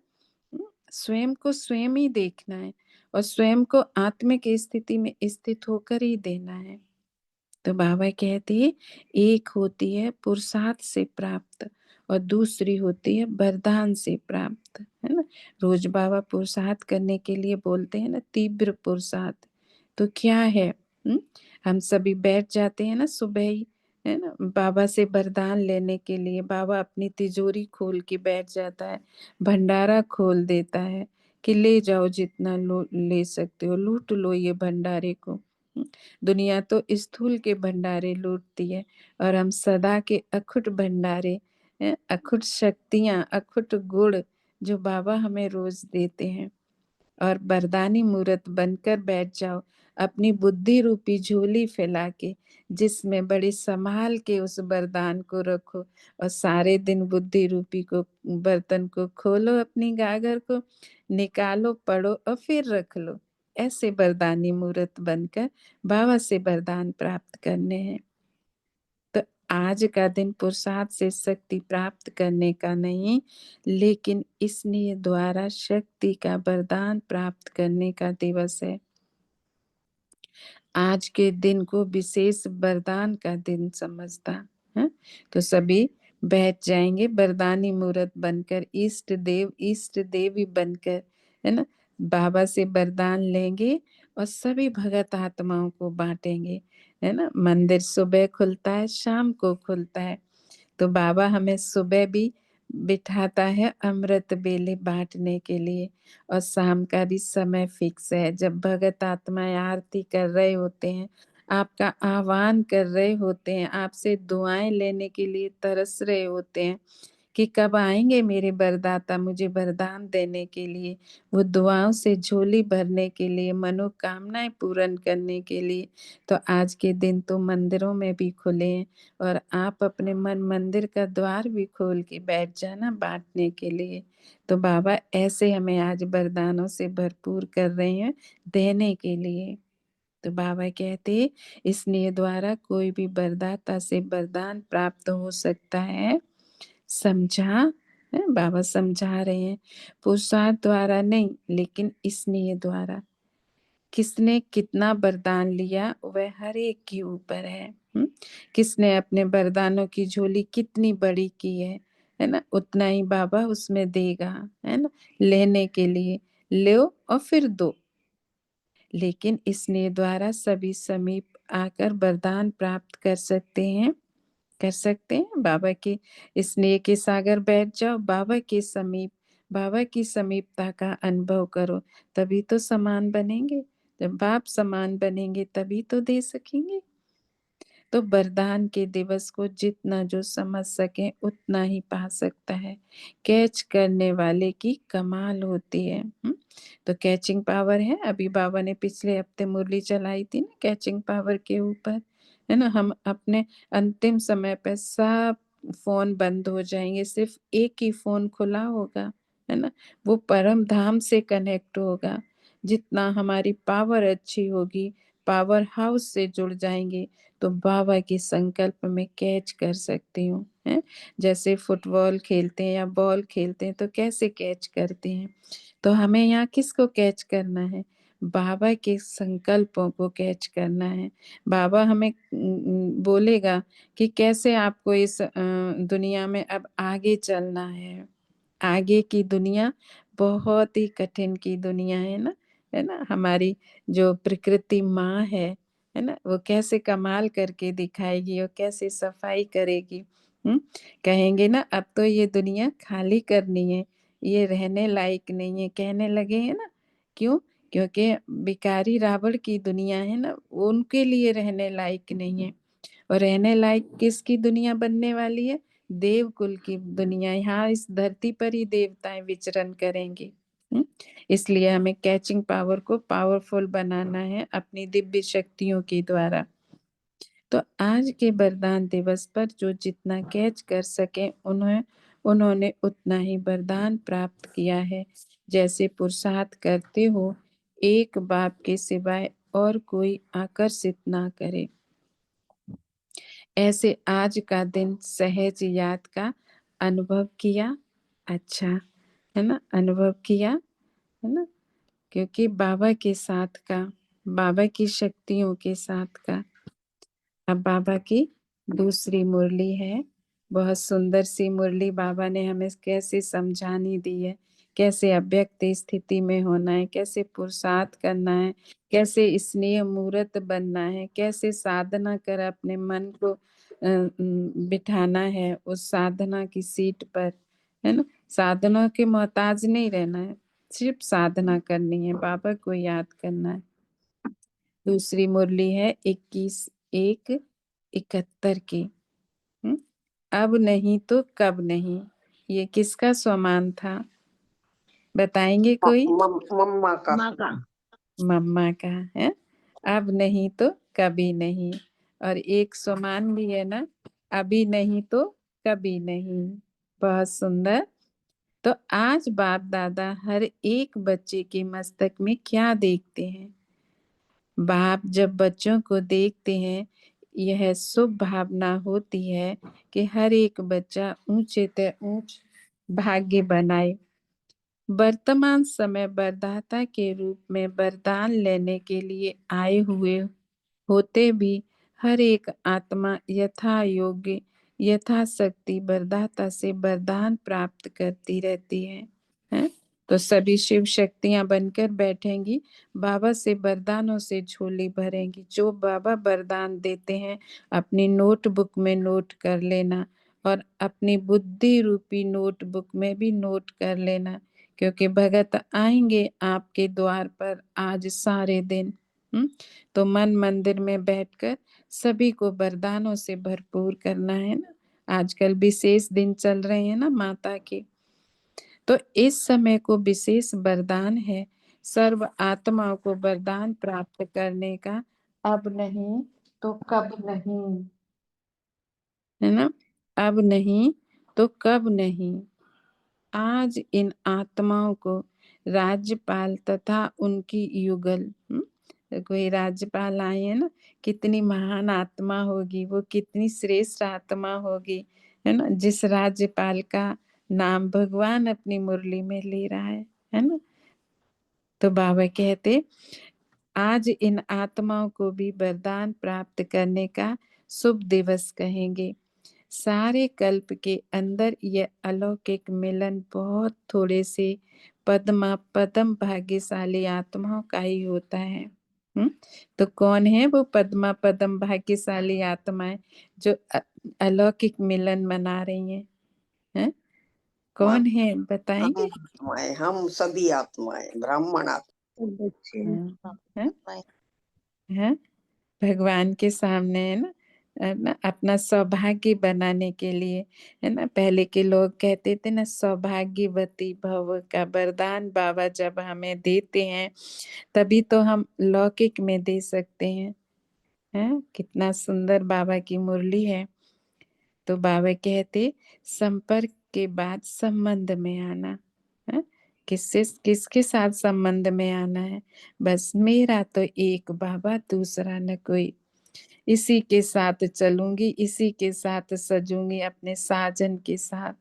स्वयं को स्वयं ही देखना है। और स्वयं को आत्मिक स्थिति में स्थित होकर ही देना है। तो बाबा कहते हैं एक होती है पुरुषार्थ से प्राप्त और दूसरी होती है वरदान से प्राप्त, है ना। रोज बाबा पुरुषार्थ करने के लिए बोलते हैं ना, तीव्र पुरुषार्थ। तो क्या है? हम सभी बैठ जाते हैं ना सुबह ही, है ना, बाबा से वरदान लेने के लिए। बाबा अपनी तिजोरी खोल के बैठ जाता है, भंडारा खोल देता है कि ले जाओ जितना ले सकते हो, लूट लो ये भंडारे को। दुनिया तो स्थूल के भंडारे लूटती है और हम सदा के अखुट भंडारे, अखुट शक्तियां, अखुट गुण जो बाबा हमें रोज देते हैं। और वरदानी मूर्त बनकर बैठ जाओ, अपनी बुद्धि रूपी झोली फैला के, जिसमें बड़े संभाल के उस वरदान को रखो। और सारे दिन बुद्धि रूपी को बर्तन को खोलो, अपनी गागर को निकालो, पढ़ो और फिर रख लो। ऐसे वरदानी मूर्त बनकर बाबा से वरदान प्राप्त करने हैं। तो आज का दिन पुरुषार्थ से शक्ति प्राप्त करने का नहीं, लेकिन इसलिए द्वारा शक्ति का वरदान प्राप्त करने का दिवस है। आज के दिन को विशेष वरदान का दिन समझता है। तो सभी बैठ जाएंगे वरदानी मूर्त बनकर, इष्ट देवी बनकर, है ना। बाबा से वरदान लेंगे और सभी भगत आत्माओं को बांटेंगे, है ना। मंदिर सुबह खुलता है, शाम को खुलता है। तो बाबा हमें सुबह भी बिठाता है अमृत बेले बांटने के लिए, और शाम का भी समय फिक्स है। जब भगत आत्माएं आरती कर रहे होते हैं, आपका आह्वान कर रहे होते हैं, आपसे दुआएं लेने के लिए तरस रहे होते हैं कि कब आएंगे मेरे वरदाता मुझे वरदान देने के लिए, वो दुआओं से झोली भरने के लिए, मनोकामनाएं पूर्ण करने के लिए। तो आज के दिन तो मंदिरों में भी खुले हैं, और आप अपने मन मंदिर का द्वार भी खोल के बैठ जाना बांटने के लिए। तो बाबा ऐसे हमें आज वरदानों से भरपूर कर रहे हैं देने के लिए। तो बाबा कहते इसलिए द्वारा कोई भी वरदाता से वरदान प्राप्त हो सकता है। समझा है? बाबा समझा रहे हैं पुरुषार्थ द्वारा नहीं, लेकिन स्नेह द्वारा। किसने कितना वरदान लिया वह हर एक के ऊपर है। किसने अपने वरदानों की झोली कितनी बड़ी की है ना, उतना ही बाबा उसमें देगा, है ना। लेने के लिए लो और फिर दो, लेकिन स्नेह द्वारा सभी समीप आकर वरदान प्राप्त कर सकते हैं। बाबा के स्नेह के सागर बैठ जाओ, बाबा के समीप, बाबा की समीपता का अनुभव करो, तभी तो समान बनेंगे। जब बाप समान बनेंगे तभी तो दे सकेंगे। तो वरदान के दिवस को जितना जो समझ सके उतना ही पा सकता है। कैच करने वाले की कमाल होती है। तो कैचिंग पावर है। अभी बाबा ने पिछले हफ्ते मुरली चलाई थी ना कैचिंग पावर के ऊपर, है ना। हम अपने अंतिम समय पे सब फोन बंद हो जाएंगे, सिर्फ एक ही फोन खुला होगा, है ना। वो परम धाम से कनेक्ट होगा। जितना हमारी पावर अच्छी होगी, पावर हाउस से जुड़ जाएंगे, तो बाबा के संकल्प में कैच कर सकती हूँ, है। जैसे फुटबॉल खेलते हैं या बॉल खेलते हैं तो कैसे कैच करते हैं, तो हमें यहाँ किसको कैच करना है? बाबा के संकल्पों को कैच करना है। बाबा हमें बोलेगा कि कैसे आपको इस दुनिया में अब आगे चलना है। आगे की दुनिया बहुत ही कठिन की दुनिया है ना। हमारी जो प्रकृति माँ है ना, वो कैसे कमाल करके दिखाएगी और कैसे सफाई करेगी। कहेंगे ना अब तो ये दुनिया खाली करनी है, ये रहने लायक नहीं है, कहने लगे हैं ना। क्यों? क्योंकि भिखारी रावण की दुनिया है ना, उनके लिए रहने लायक नहीं है। और रहने लायक किसकी दुनिया बनने वाली है? देव कुल की दुनिया। यहाँ इस धरती पर ही देवताएं विचरण करेंगे। इसलिए हमें कैचिंग पावर को पावरफुल बनाना है अपनी दिव्य शक्तियों के द्वारा। तो आज के वरदान दिवस पर जो जितना कैच कर सके उन्होंने उतना ही वरदान प्राप्त किया है। जैसे पुरुषार्थ करते हो, एक बाप के सिवाय और कोई आकर्षित ना करे। ऐसे आज का दिन सहज याद का अनुभव किया। अच्छा, है ना, अनुभव किया, है ना, क्योंकि बाबा के साथ का, बाबा की शक्तियों के साथ का। अब बाबा की दूसरी मुरली है, बहुत सुंदर सी मुरली बाबा ने हमें कैसे समझानी दी है, कैसे अव्यक्त स्थिति में होना है, कैसे पुरुषार्थ करना है, कैसे स्नेह मूर्त बनना है, कैसे साधना कर अपने मन को बिठाना है उस साधना की सीट पर, है ना। साधना के मोहताज नहीं रहना है, सिर्फ साधना करनी है, बाबा को याद करना है। दूसरी मुरली है 21/1/71 की। अब नहीं तो कब नहीं, ये किसका स्वमान था बताएंगे कोई? मम्मा का। मम्मा का है। अब नहीं तो कभी नहीं, और एक स्वमान भी है ना, अभी नहीं तो कभी नहीं। बहुत सुंदर। तो आज बाप दादा हर एक बच्चे के मस्तक में क्या देखते हैं? बाप जब बच्चों को देखते हैं, यह शुभ भावना होती है कि हर एक बच्चा ऊंचे से ऊंच भाग्य बनाए। वर्तमान समय वरदाता के रूप में वरदान लेने के लिए आए हुए होते भी हर एक आत्मा यथा योग्य यथाशक्ति वरदाता से वरदान प्राप्त करती रहती है? तो सभी शिव शक्तियां बनकर बैठेंगी, बाबा से वरदानों से झोली भरेंगी। जो बाबा वरदान देते हैं अपनी नोटबुक में नोट कर लेना, और अपनी बुद्धि रूपी नोटबुक में भी नोट कर लेना, क्योंकि भगत आएंगे आपके द्वार पर आज सारे दिन। तो मन मंदिर में बैठकर सभी को वरदानों से भरपूर करना है ना। आजकल विशेष दिन चल रहे हैं ना माता के, तो इस समय को विशेष वरदान है सर्व आत्माओं को वरदान प्राप्त करने का। अब नहीं तो कब नहीं, है ना। अब नहीं तो कब नहीं। आज इन आत्माओं को राज्यपाल तथा उनकी युगल, कोई राज्यपाल आए हैं ना, कितनी महान आत्मा होगी वो, कितनी श्रेष्ठ आत्मा होगी, है ना, जिस राज्यपाल का नाम भगवान अपनी मुरली में ले रहा है ना। तो बाबा कहते आज इन आत्माओं को भी वरदान प्राप्त करने का शुभ दिवस कहेंगे। सारे कल्प के अंदर यह अलौकिक मिलन बहुत थोड़े से पद्म भाग्यशाली आत्माओं का ही होता है। तो कौन है वो पद्म भाग्यशाली आत्माएं जो अलौकिक मिलन मना रही हैं? कौन है बताएंगे? हम सभी आत्माएं, ब्राह्मण आत्मा बच्चे है भगवान के सामने, है ना, अपना सौभाग्य बनाने के लिए, है ना। पहले के लोग कहते थे ना, सौभाग्यवती भव का वरदान बाबा जब हमें देते हैं तभी तो हम लौकिक में दे सकते हैं। कितना सुंदर बाबा की मुरली है। तो बाबा कहते संपर्क के बाद संबंध में आना है। किसके साथ संबंध में आना है? बस मेरा तो एक बाबा, दूसरा न कोई। इसी के साथ चलूंगी, इसी के साथ सजूंगी, अपने साजन के साथ,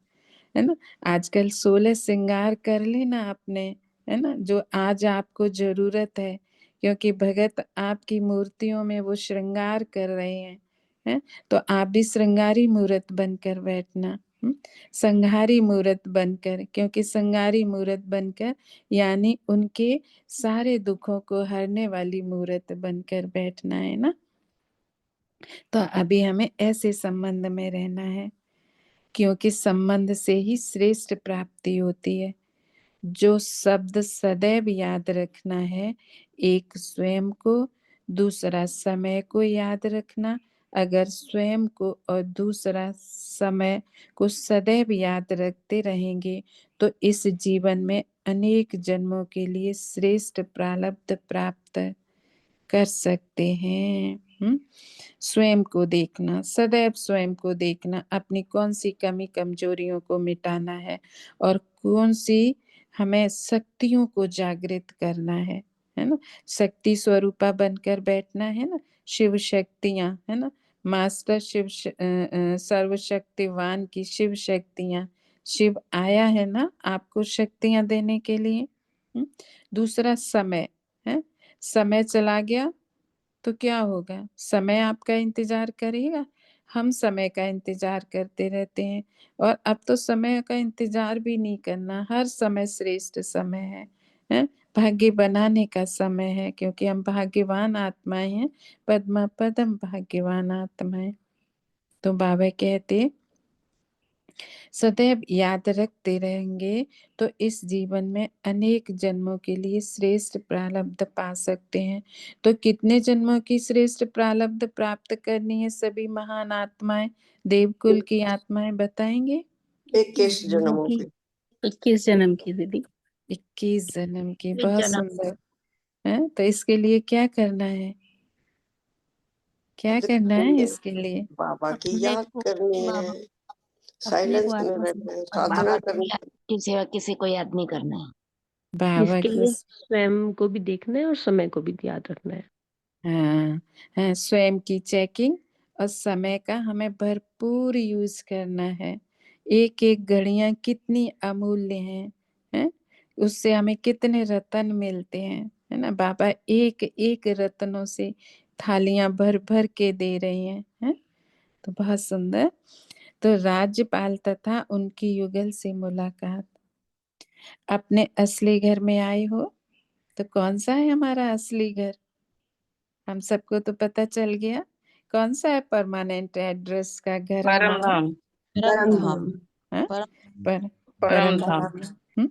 है ना। आजकल 16 श्रृंगार कर लेना अपने, है ना, जो आज आपको जरूरत है, क्योंकि भगत आपकी मूर्तियों में वो श्रृंगार कर रहे हैं। तो आप भी श्रृंगारी मूर्त बनकर बैठना, संघारी मूर्त बनकर, क्योंकि संघारी मूर्त बनकर यानी उनके सारे दुखों को हरने वाली मूर्त बनकर बैठना है ना। तो अभी हमें ऐसे संबंध में रहना है, क्योंकि संबंध से ही श्रेष्ठ प्राप्ति होती है। जो शब्द सदैव याद रखना है, एक स्वयं को, दूसरा समय को याद रखना। अगर स्वयं को और दूसरा समय को सदैव याद रखते रहेंगे तो इस जीवन में अनेक जन्मों के लिए श्रेष्ठ प्रारब्ध प्राप्त कर सकते हैं। स्वयं को देखना, सदैव स्वयं को देखना, अपनी कौन सी कमी कमजोरियों को मिटाना है और कौन सी हमें शक्तियों को जागृत करना है ना। शक्ति स्वरूपा बनकर बैठना है ना, शिव शक्तियां, है ना, मास्टर शिव सर्वशक्तिवान की शिव शक्तियां। शिव आया है ना आपको शक्तियां देने के लिए, दूसरा समय है, समय चला गया तो क्या होगा? समय आपका इंतजार करेगा? हम समय का इंतजार करते रहते हैं और अब तो समय का इंतजार भी नहीं करना, हर समय श्रेष्ठ समय है? भाग्य बनाने का समय है, क्योंकि हम भाग्यवान आत्माएं हैं, पद्मा पदम भाग्यवान आत्माएं। तो बाबा कहते सदैव याद रखते रहेंगे तो इस जीवन में अनेक जन्मों के लिए श्रेष्ठ प्रारब्ध पा सकते हैं। तो कितने जन्मों की श्रेष्ठ प्रारब्ध प्राप्त करनी है सभी महान आत्माएं, देवकुल की आत्माएं बताएंगे? 21 जन्मों की। 21 जन्म की दीदी। 21 जन्म की, 21 बहुत जन्म। सुंदर है। तो इसके लिए क्या करना है? क्या करना है इसके लिए? बाबा की अपने याद को करनी है, बाबा अपने साइलेंस को में आत्मा रहना है, और बाबा साधना को करनी भी की सेवा किसी को याद नहीं करना है। बाबा इसके की लिए स्वयं को भी देखना है और समय को भी याद रखना है। हाँ, स्वयं की चेकिंग और समय का हमें भरपूर यूज करना है। एक एक घड़ियां कितनी अमूल्य हैं? उससे हमें कितने रत्न मिलते हैं, है ना? बाबा एक एक रत्नों से थालियां भर भर के दे रही हैं? तो बहुत सुंदर। तो राज्यपाल तथा उनकी युगल से मुलाकात। अपने असली घर में आए हो तो कौन सा है हमारा असली घर? हम सबको तो पता चल गया। कौन सा है परमानेंट एड्रेस का घर परम हमारा? धाम। परम धाम। हाँ? परम परम धाम। धाम।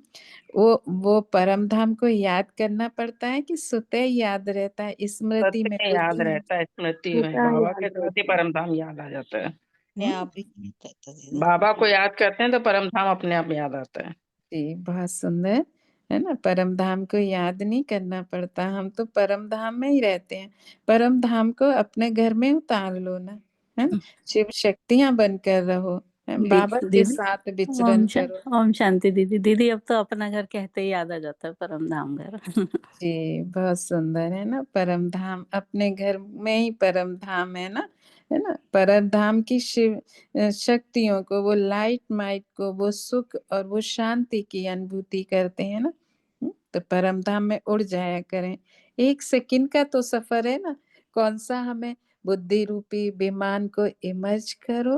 वो परम धाम को याद करना पड़ता है कि स्वतः याद रहता है, स्मृति में, सत्य याद बुद्धि में? रहता है, स्मृति में छोटा बाबा याद के साथ ही रहता है। परम धाम याद आ जाता है। अपने आप ही नहीं रहता दीदी। बाबा को याद करते हैं तो परम धाम अपने आप याद आता है। जी, बहुत सुंदर है ना। परम धाम को याद नहीं करना पड़ता, हम तो परम धाम में ही रहते हैं। परम धाम को अपने घर में उतार लो ना, है ना। शिव शक्तियां बनकर रहो, है? बाबा के दीदी साथ विचरण करो। ओम शांति दीदी। दीदी अब तो अपना घर कहते ही याद आ जाता है, परम धाम घर। जी, बहुत सुंदर है ना। परम धाम अपने घर में ही परम धाम है ना, है ना। परम धाम की शिव शक्तियों को, वो लाइट माइट को, वो सुख और वो शांति की अनुभूति करते हैं ना। तो परम धाम में उड़ जाया करें। 1 सेकंड का तो सफर है ना। कौन सा हमें बुद्धि रूपी विमान को इमर्ज करो,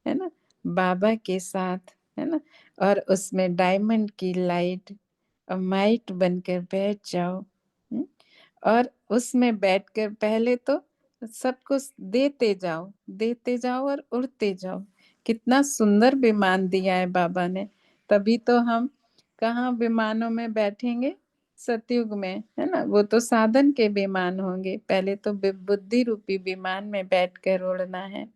है ना, बाबा के साथ, है ना। और उसमें डायमंड की लाइट और माइट बनकर बैठ जाओ। हम्म, और उसमें बैठकर पहले तो सबको देते जाओ और उड़ते जाओ। कितना सुंदर विमान दिया है बाबा ने। तभी तो हम कहाँ विमानों में बैठेंगे? सतयुग में, है ना। वो तो साधन के विमान होंगे, पहले तो बुद्धि रूपी विमान में बैठकर उड़ना है।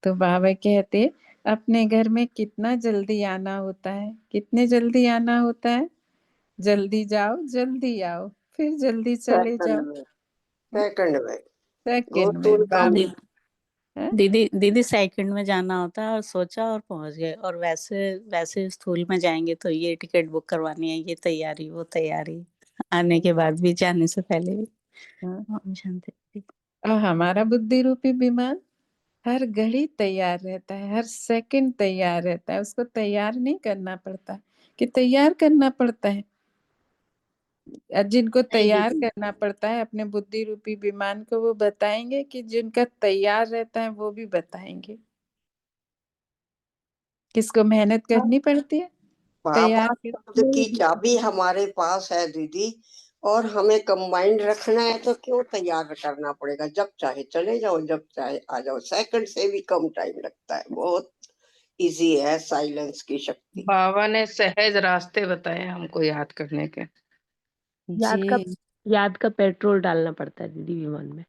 तो बाबा कहते अपने घर में कितना जल्दी आना होता है, कितने जल्दी आना होता है। जल्दी जाओ जल्दी आओ, फिर जल्दी चले जाओ। सेकंड में गो सेकंड टू में बाबा दी- है। दीदी दीदी सेकंड में जाना होता है और सोचा और पहुंच गए। और वैसे वैसे स्थूल में जाएंगे तो ये टिकट बुक करवानी है, ये तैयारी, वो तैयारी, आने के बाद भी, जाने से पहले भी। हाँ। ओम शांति दीदी। और हमारा बुद्धि रूपी विमान हर घड़ी तैयार रहता है, हर सेकंड तैयार रहता है। उसको तैयार नहीं करना पड़ता कि तैयार करना पड़ता है। जिनको नहीं तैयार दीदी, करना पड़ता है अपने बुद्धि रूपी विमान को, वो बताएंगे कि जिनका तैयार रहता है वो भी बताएंगे। किसको मेहनत करनी पड़ती है बाबा तैयार शब्द की चाबी हमारे पास है दीदी, और हमें कंबाइंड रखना है तो क्यों तैयार करना पड़ेगा? जब चाहे चले जाओ, जब चाहे आ जाओ। सेकंड से भी कम टाइम लगता है, बहुत इजी है साइलेंस की शक्ति। बाबा ने सहज रास्ते बताए हमको याद करने के। जी याद का पेट्रोल डालना पड़ता है दीदी विमान में।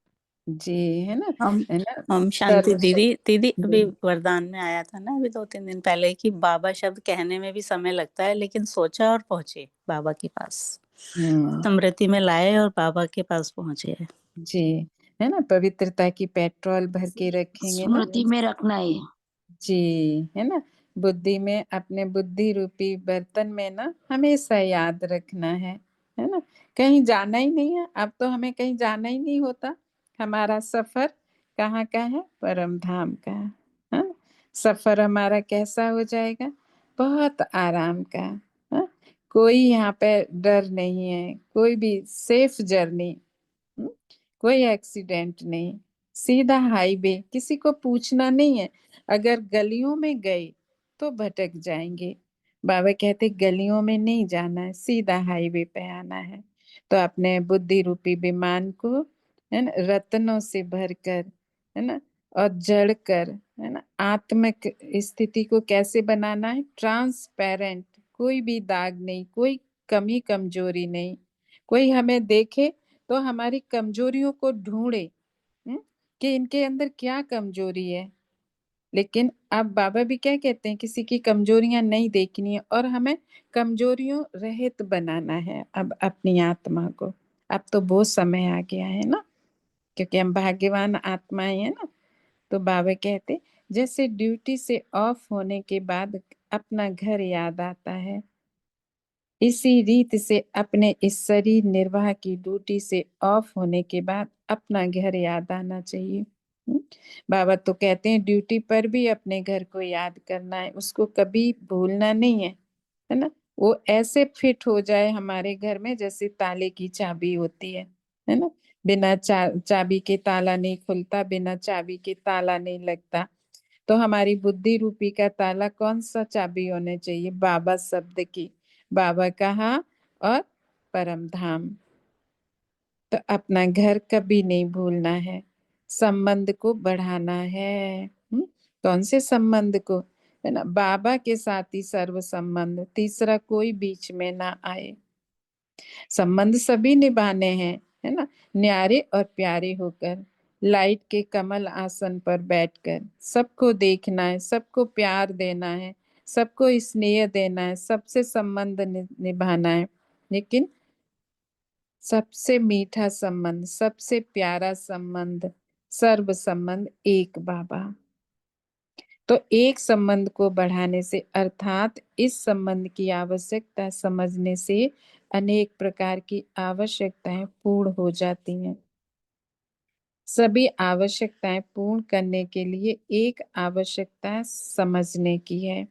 जी, है ना, हम है ना। हम शांति दीदी दीदी अभी हम्म, वरदान में आया था ना अभी 2-3 दिन पहले कि बाबा शब्द कहने में भी समय लगता है, लेकिन सोचा और पहुंचे बाबा के पास, स्मृति में लाए और बाबा के पास पहुंचे। जी, है ना। पवित्रता की पेट्रोल भर के रखेंगे ना। स्मृति में रखना है। जी, है ना। बुद्धि में, अपने बुद्धि रूपी बर्तन में ना हमेशा याद रखना है ना। कहीं जाना ही नहीं है, अब तो हमें कहीं जाना ही नहीं होता। हमारा सफर कहाँ का है? परम धाम का। हाँ, सफर हमारा कैसा हो जाएगा? बहुत आराम का। हाँ, कोई यहाँ पे डर नहीं है, कोई भी सेफ जर्नी, कोई एक्सीडेंट नहीं, सीधा हाईवे, किसी को पूछना नहीं है। अगर गलियों में गए तो भटक जाएंगे, बाबा कहते गलियों में नहीं जाना है, सीधा हाईवे पे आना है। तो अपने बुद्धि रूपी विमान को, है ना, रत्नों से भरकर, है ना, और जड़ कर, है ना, आत्मिक स्थिति को कैसे बनाना है, ट्रांसपेरेंट, कोई भी दाग नहीं, कोई कमी कमजोरी नहीं। कोई हमें देखे तो हमारी कमजोरियों को ढूंढे, कि इनके अंदर क्या कमजोरी है। लेकिन अब बाबा भी क्या कहते हैं, किसी की कमजोरियां नहीं देखनी है और हमें कमजोरियों रहित बनाना है अब अपनी आत्मा को। अब तो बहुत समय आ गया है ना, क्योंकि हम भाग्यवान आत्माएं हैं ना। तो बाबा कहते जैसे ड्यूटी से ऑफ होने के बाद अपना घर याद आता है, इसी रीत से अपने इस शरीर निर्वाह की ड्यूटी से ऑफ होने के बाद अपना घर याद आना चाहिए। बाबा तो कहते हैं ड्यूटी पर भी अपने घर को याद करना है, उसको कभी भूलना नहीं है ना। वो ऐसे फिट हो जाए हमारे घर में जैसे ताले की चाबी होती है ना। बिना चाबी के ताला नहीं खुलता, बिना चाबी के ताला नहीं लगता। तो हमारी बुद्धि रूपी का ताला कौन सा चाबी होने चाहिए, बाबा शब्द की, बाबा कहा और परम धाम। तो अपना घर कभी नहीं भूलना है, संबंध को बढ़ाना है। कौन से संबंध को, है ना, बाबा के साथ ही सर्व संबंध, तीसरा कोई बीच में ना आए। संबंध सभी निभाने हैं, है ना, न्यारे और प्यारे होकर, लाइट के कमल आसन पर बैठकर सबको देखना है, सबको प्यार देना है, सबको स्नेह देना है, सबसे संबंध निभाना है। लेकिन सबसे मीठा संबंध, सबसे प्यारा संबंध, सर्व संबंध एक बाबा। तो एक संबंध को बढ़ाने से अर्थात इस संबंध की आवश्यकता समझने से अनेक प्रकार की आवश्यकताएं पूर्ण हो जाती हैं। सभी आवश्यकताएं पूर्ण करने के लिए एक आवश्यकता समझने की है।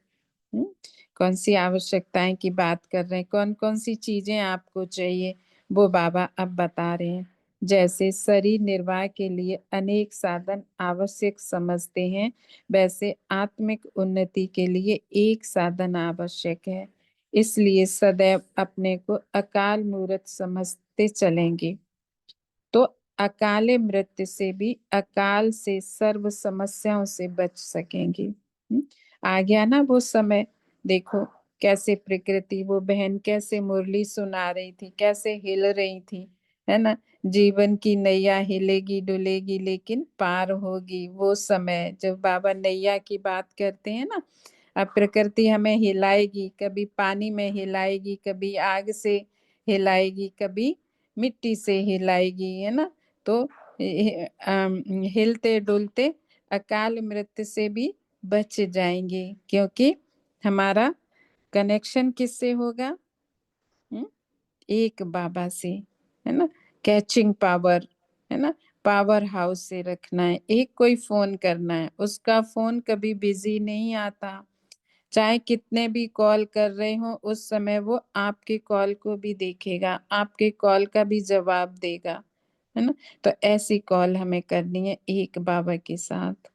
कौन सी आवश्यकताएं की बात कर रहे हैं, कौन कौन सी चीजें आपको चाहिए, वो बाबा अब बता रहे हैं। जैसे शरीर निर्वाह के लिए अनेक साधन आवश्यक समझते हैं, वैसे आत्मिक उन्नति के लिए एक साधन आवश्यक है। इसलिए सदैव अपने को अकाल मूर्त समझते चलेंगे तो अकाले मृत्यु से भी, अकाल से सर्व समस्याओं से बच सकेंगे। आ गया ना वो समय, देखो कैसे प्रकृति, वो बहन कैसे मुरली सुना रही थी, कैसे हिल रही थी, है ना। जीवन की नैया हिलेगी डुलेगी लेकिन पार होगी। वो समय जब बाबा नैया की बात करते हैं ना, अब प्रकृति हमें हिलाएगी, कभी पानी में हिलाएगी, कभी आग से हिलाएगी, कभी मिट्टी से हिलाएगी, है ना। तो हिलते डुलते अकाल मृत्यु से भी बच जाएंगे, क्योंकि हमारा कनेक्शन किससे होगा, एक बाबा से, है ना। कैचिंग पावर, है ना, पावर हाउस से रखना है। एक कोई फोन करना है, उसका फोन कभी बिजी नहीं आता, चाहे कितने भी कॉल कर रहे हो, उस समय वो आपके कॉल को भी देखेगा, आपके कॉल का भी जवाब देगा, है ना। तो ऐसी कॉल हमें करनी है एक बाबा के साथ।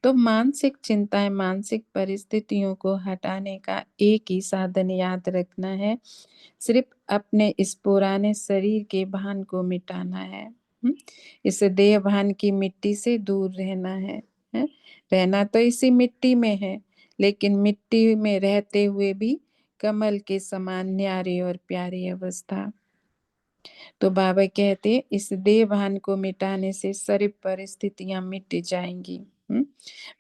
तो मानसिक चिंताएं, मानसिक परिस्थितियों को हटाने का एक ही साधन याद रखना है, सिर्फ अपने इस पुराने शरीर के भान को मिटाना है। इस देह भान की मिट्टी से दूर रहना है। रहना तो इसी मिट्टी में है, लेकिन मिट्टी में रहते हुए भी कमल के समान न्यारी और प्यारी अवस्था। तो बाबा कहते इस देह भान को मिटाने से सारी परिस्थितियां मिट जाएंगी।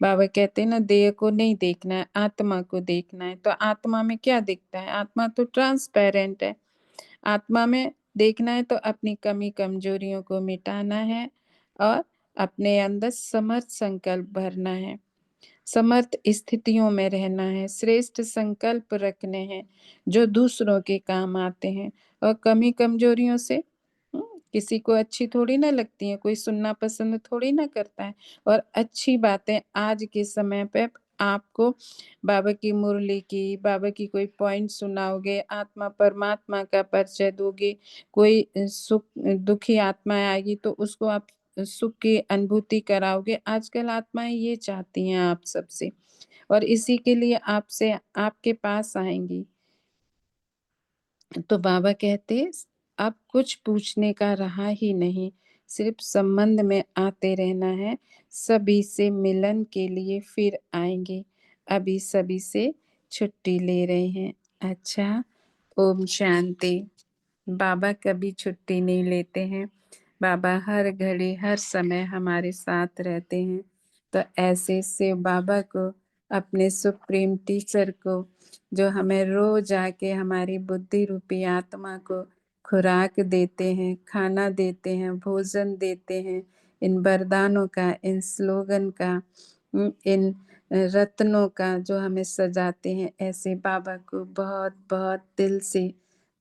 बाबा कहते ना, देह को नहीं देखना है, आत्मा को देखना है। तो आत्मा में क्या दिखता है, आत्मा तो ट्रांसपेरेंट है। आत्मा में देखना है तो अपनी कमी कमजोरियों को मिटाना है और अपने अंदर समर्थ संकल्प भरना है, समर्थ स्थितियों में रहना है, श्रेष्ठ संकल्प रखने हैं जो दूसरों के काम आते हैं। और कमी कमजोरियों से किसी को अच्छी थोड़ी ना लगती है, कोई सुनना पसंद थोड़ी ना करता है। और अच्छी बातें आज के समय पे आपको बाबा की मुरली की, बाबा की कोई पॉइंट सुनाओगे, आत्मा परमात्मा का परिचय दोगे, कोई सुख दुखी आत्माएँ आएगी तो उसको आप सुख की अनुभूति कराओगे। आजकल आत्माएँ ये चाहती हैं आप सबसे और इसी के लिए आपसे आपके पास आएँगी। तो बाबा कहते अब कुछ पूछने का रहा ही नहीं, सिर्फ संबंध में आते रहना है। सभी से मिलन के लिए फिर आएंगे, अभी सभी से छुट्टी ले रहे हैं। अच्छा, ओम शांति। बाबा कभी छुट्टी नहीं लेते हैं। बाबा हर घड़ी हर समय हमारे साथ रहते हैं। तो ऐसे से बाबा को, अपने सुप्रीम टीचर को, जो हमें रोज आके हमारी बुद्धि रूपी आत्मा को खुराक देते हैं, खाना देते हैं, भोजन देते हैं, इन वरदानों का, इन स्लोगन का, इन रत्नों का जो हमें सजाते हैं, ऐसे बाबा को बहुत बहुत दिल से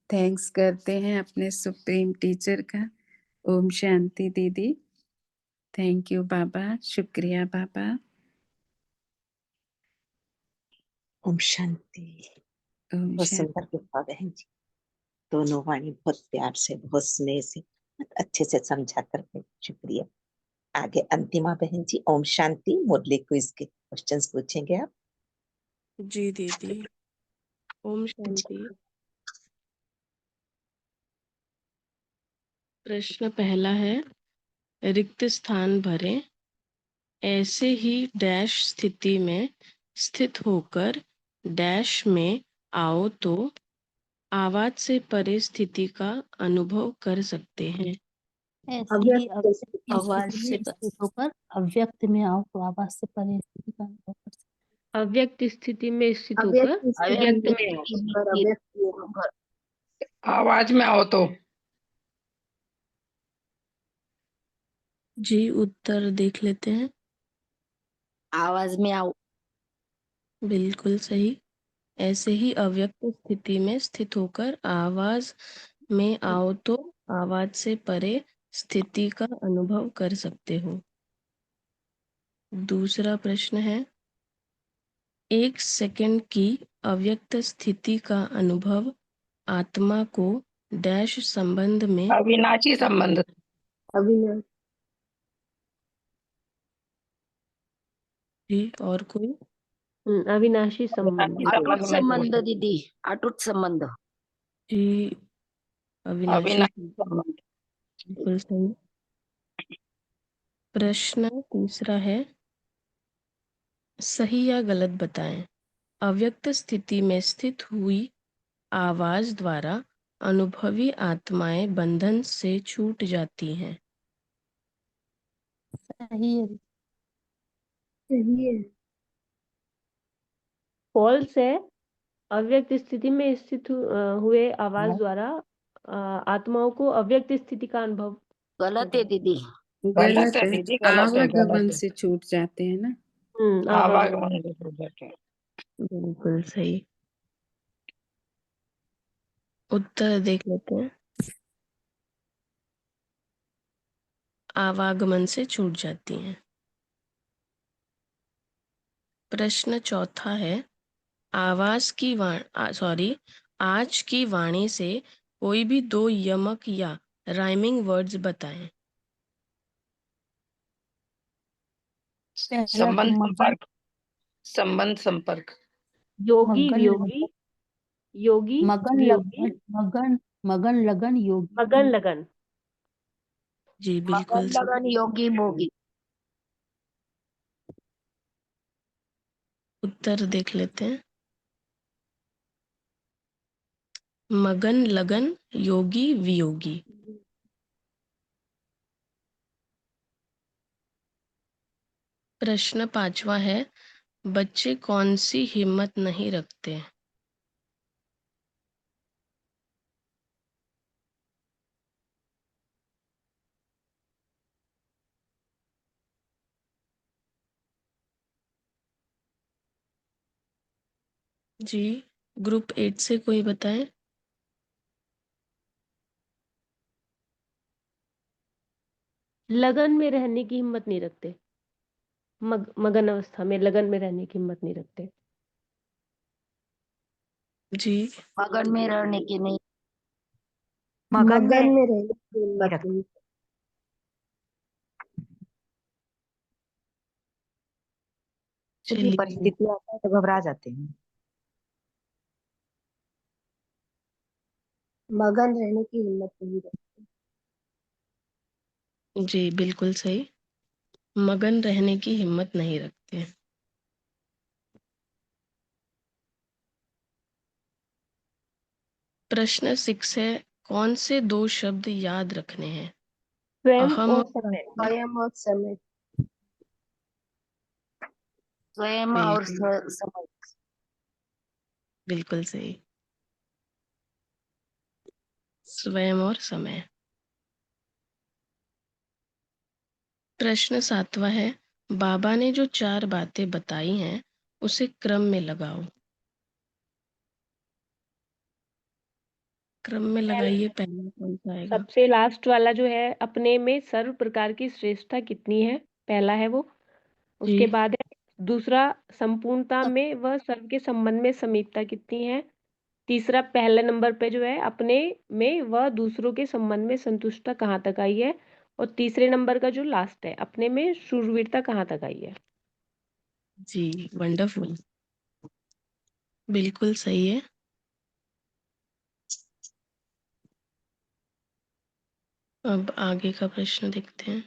थैंक्स करते हैं, अपने सुप्रीम टीचर का। ओम शांति दीदी। थैंक यू बाबा, शुक्रिया बाबा। ओम शांति। ओम बहुत शांति। सुंदर कृपा बहन जी, दोनों वाणी बहुत प्यार से, बहुत स्नेह से, बहुत अच्छे से समझा करके शुक्रिया। आगे अंतिमा बहन जी, ओम शांति। मुरली क्विज के क्वेश्चंस पूछेंगे आप जी दीदी, ओम जी। शांति। प्रश्न पहला है, रिक्त स्थान भरें। ऐसे ही डैश स्थिति में स्थित होकर डैश में आओ तो आवाज से परे स्थिति का अनुभव कर सकते हैं। ऐसे ही अव्यक्त अव्यक्त आवाज स्थिति से में स्थित होकर अव्यक्त में आओ तो आवाज से परे स्थिति का अनुभव कर सकते अव्यक्त स्थिति में स्थित होकर अव्यक्त स्थिति व्यक्त में में स्थिति होकर अव्यक्त में होकर आवाज में आओ तो जी, उत्तर देख लेते हैं। आवाज में आओ। बिल्कुल सही। ऐसे ही अव्यक्त स्थिति में स्थित होकर आवाज में आओ तो आवाज से परे स्थिति का अनुभव कर सकते हो। दूसरा प्रश्न है, 1 सेकंड की अव्यक्त स्थिति का अनुभव आत्मा को डैश संबंध में अविनाशी संबंध। अविनाश जी, और कोई? अविनाशी संबंध। अविनाशी अटूट संबंध में संबंध दीदी, अटूट संबंध। जी, अविनाशी। अविनाशी संबंध। बिल्कुल सही। प्रश्न तीसरा है, सही या गलत बताएं। अव्यक्त स्थिति में स्थित हुई आवाज द्वारा अनुभवी आत्माएं बंधन से छूट जाती हैं। सही है। सही है। फॉल्स है। अव्यक्त स्थिति में स्थित हुए आवाज द्वारा आत्माओं को अव्यक्त स्थिति का अनुभव गलत है दीदी। गलत है, दीदी, गलत है, गलत आवागमन है। से छूट जाते हैं ना। आवागमन। आवागमन से छूट जाते हैं। बिल्कुल सही। उत्तर देख लेते हैं। आवागमन से छूट जाती हैं। प्रश्न चौथा है, आज की वाणी से कोई भी 2 यमक या राइमिंग वर्ड्स बताएं। पहला संबंध मगन संपर्क। संबंध संपर्क। योगी मगन वियोगी, योगी मगन वियोगी, लगन मगन मगन लगन योगी मगन लगन। जी, मगन बिल्कुल सही। लगन योगी मोगी। उत्तर देख लेते हैं। मगन लगन योगी वियोगी। प्रश्न पांचवा है, बच्चे कौन सी हिम्मत नहीं रखते। जी, ग्रुप 8 से कोई बताएं। लगन में रहने की हिम्मत नहीं रखते। मगन अवस्था में, लगन में रहने की हिम्मत नहीं रखते। जी मगन में रहने की नहीं, मगन में रहने की नहीं हिम्मत रखते। नहीं। कुछ भी चलिए परिस्थिति आता है तो घबरा जाते हैं। मगन रहने की हिम्मत नहीं रखते। जी बिल्कुल सही, मगन रहने की हिम्मत नहीं रखते। प्रश्न 6 है, कौन से 2 शब्द याद रखने हैं? स्वयं अहम और और समय। स्वयं और समय। स्वयं और बिल्कुल समय। बिल्कुल सही, स्वयं और समय। प्रश्न 7वां है, बाबा ने जो 4 बातें बताई हैं उसे क्रम में लगाओ। क्रम में लगाइए, पहला कौन सा आएगा? सबसे लास्ट वाला जो है, अपने में सर्व प्रकार की श्रेष्ठता कितनी है, पहला है वो। उसके जी बाद है दूसरा, संपूर्णता में वह सर्व के संबंध में समीपता कितनी है। तीसरा, पहले नंबर पे जो है, अपने में वह दूसरों के संबंध में संतुष्टता कहाँ तक आई है। और तीसरे नंबर का जो लास्ट है, अपने में शूरवीरता कहाँ तक आई है। जी वंडरफुल, बिल्कुल सही है। अब आगे का प्रश्न देखते हैं।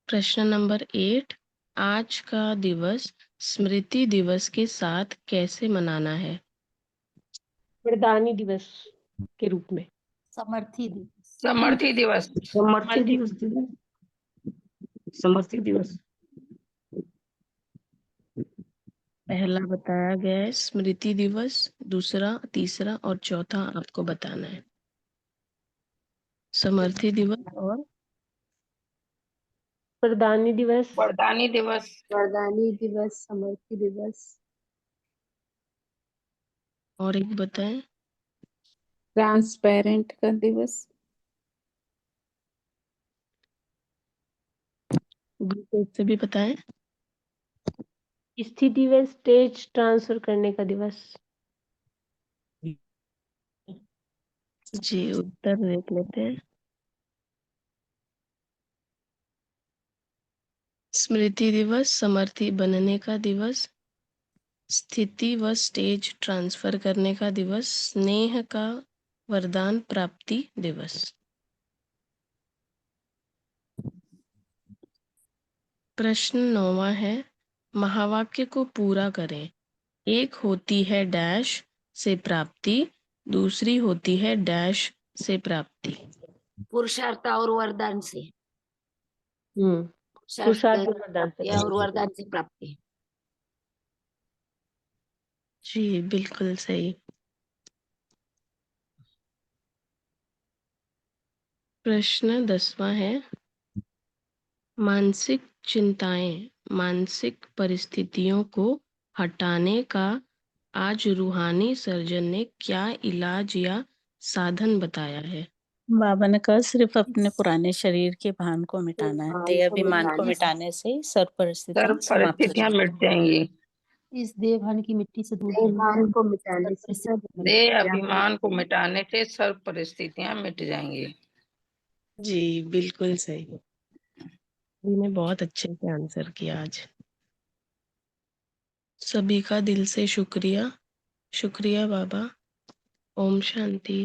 प्रश्न नंबर 8, आज का दिवस स्मृति दिवस के साथ कैसे मनाना है? वरदानी दिवस के रूप में। समर्थी दिवस। समर्थी दिवस। समर्थी दिवस, समर्थी दिवस। पहला बताया गया है स्मृति दिवस, दूसरा, तीसरा और चौथा आपको बताना है। समर्थी दिवस और वरदानी दिवस। वरदानी दिवस। वरदानी दिवस, समर्थी दिवस। और एक बताएं। ट्रांसपेरेंट का दिवस। ग्रुप से भी बताएं। स्थिति व स्टेज ट्रांसफर करने का दिवस। जी उत्तर देख लेते हैं। स्मृति दिवस समर्थी बनने का दिवस, स्थिति व स्टेज ट्रांसफर करने का दिवस, स्नेह का वरदान प्राप्ति दिवस। प्रश्न 9वां है, महावाक्य को पूरा करें। एक होती है डैश से प्राप्ति, दूसरी होती है डैश से प्राप्ति। पुरुषार्थ और वरदान से। पुरुषार्थ और वरदान से या और वरदान से प्राप्ति। जी बिल्कुल सही। प्रश्न 10वां है, मानसिक चिंताएं, मानसिक परिस्थितियों को हटाने का आज रूहानी सर्जन ने क्या इलाज या साधन बताया है? बाबा ने कहा सिर्फ अपने पुराने शरीर के भान को मिटाना है, देह अभिमान को मिटाने से सर्व परिस्थितियां सर्व समाप्त हो परिस्थितियां जाएंगी। मिट जाएंगी। इस देवभान की मिट्टी से दूर देवभान को मिटाने से सब देह अभिमान को मिटाने से सर्व परिस्थितियां मिट जाएंगी। जी बिल्कुल सही, ने बहुत अच्छे से आंसर किया आज। सभी का दिल से शुक्रिया, शुक्रिया बाबा। ओम शांति।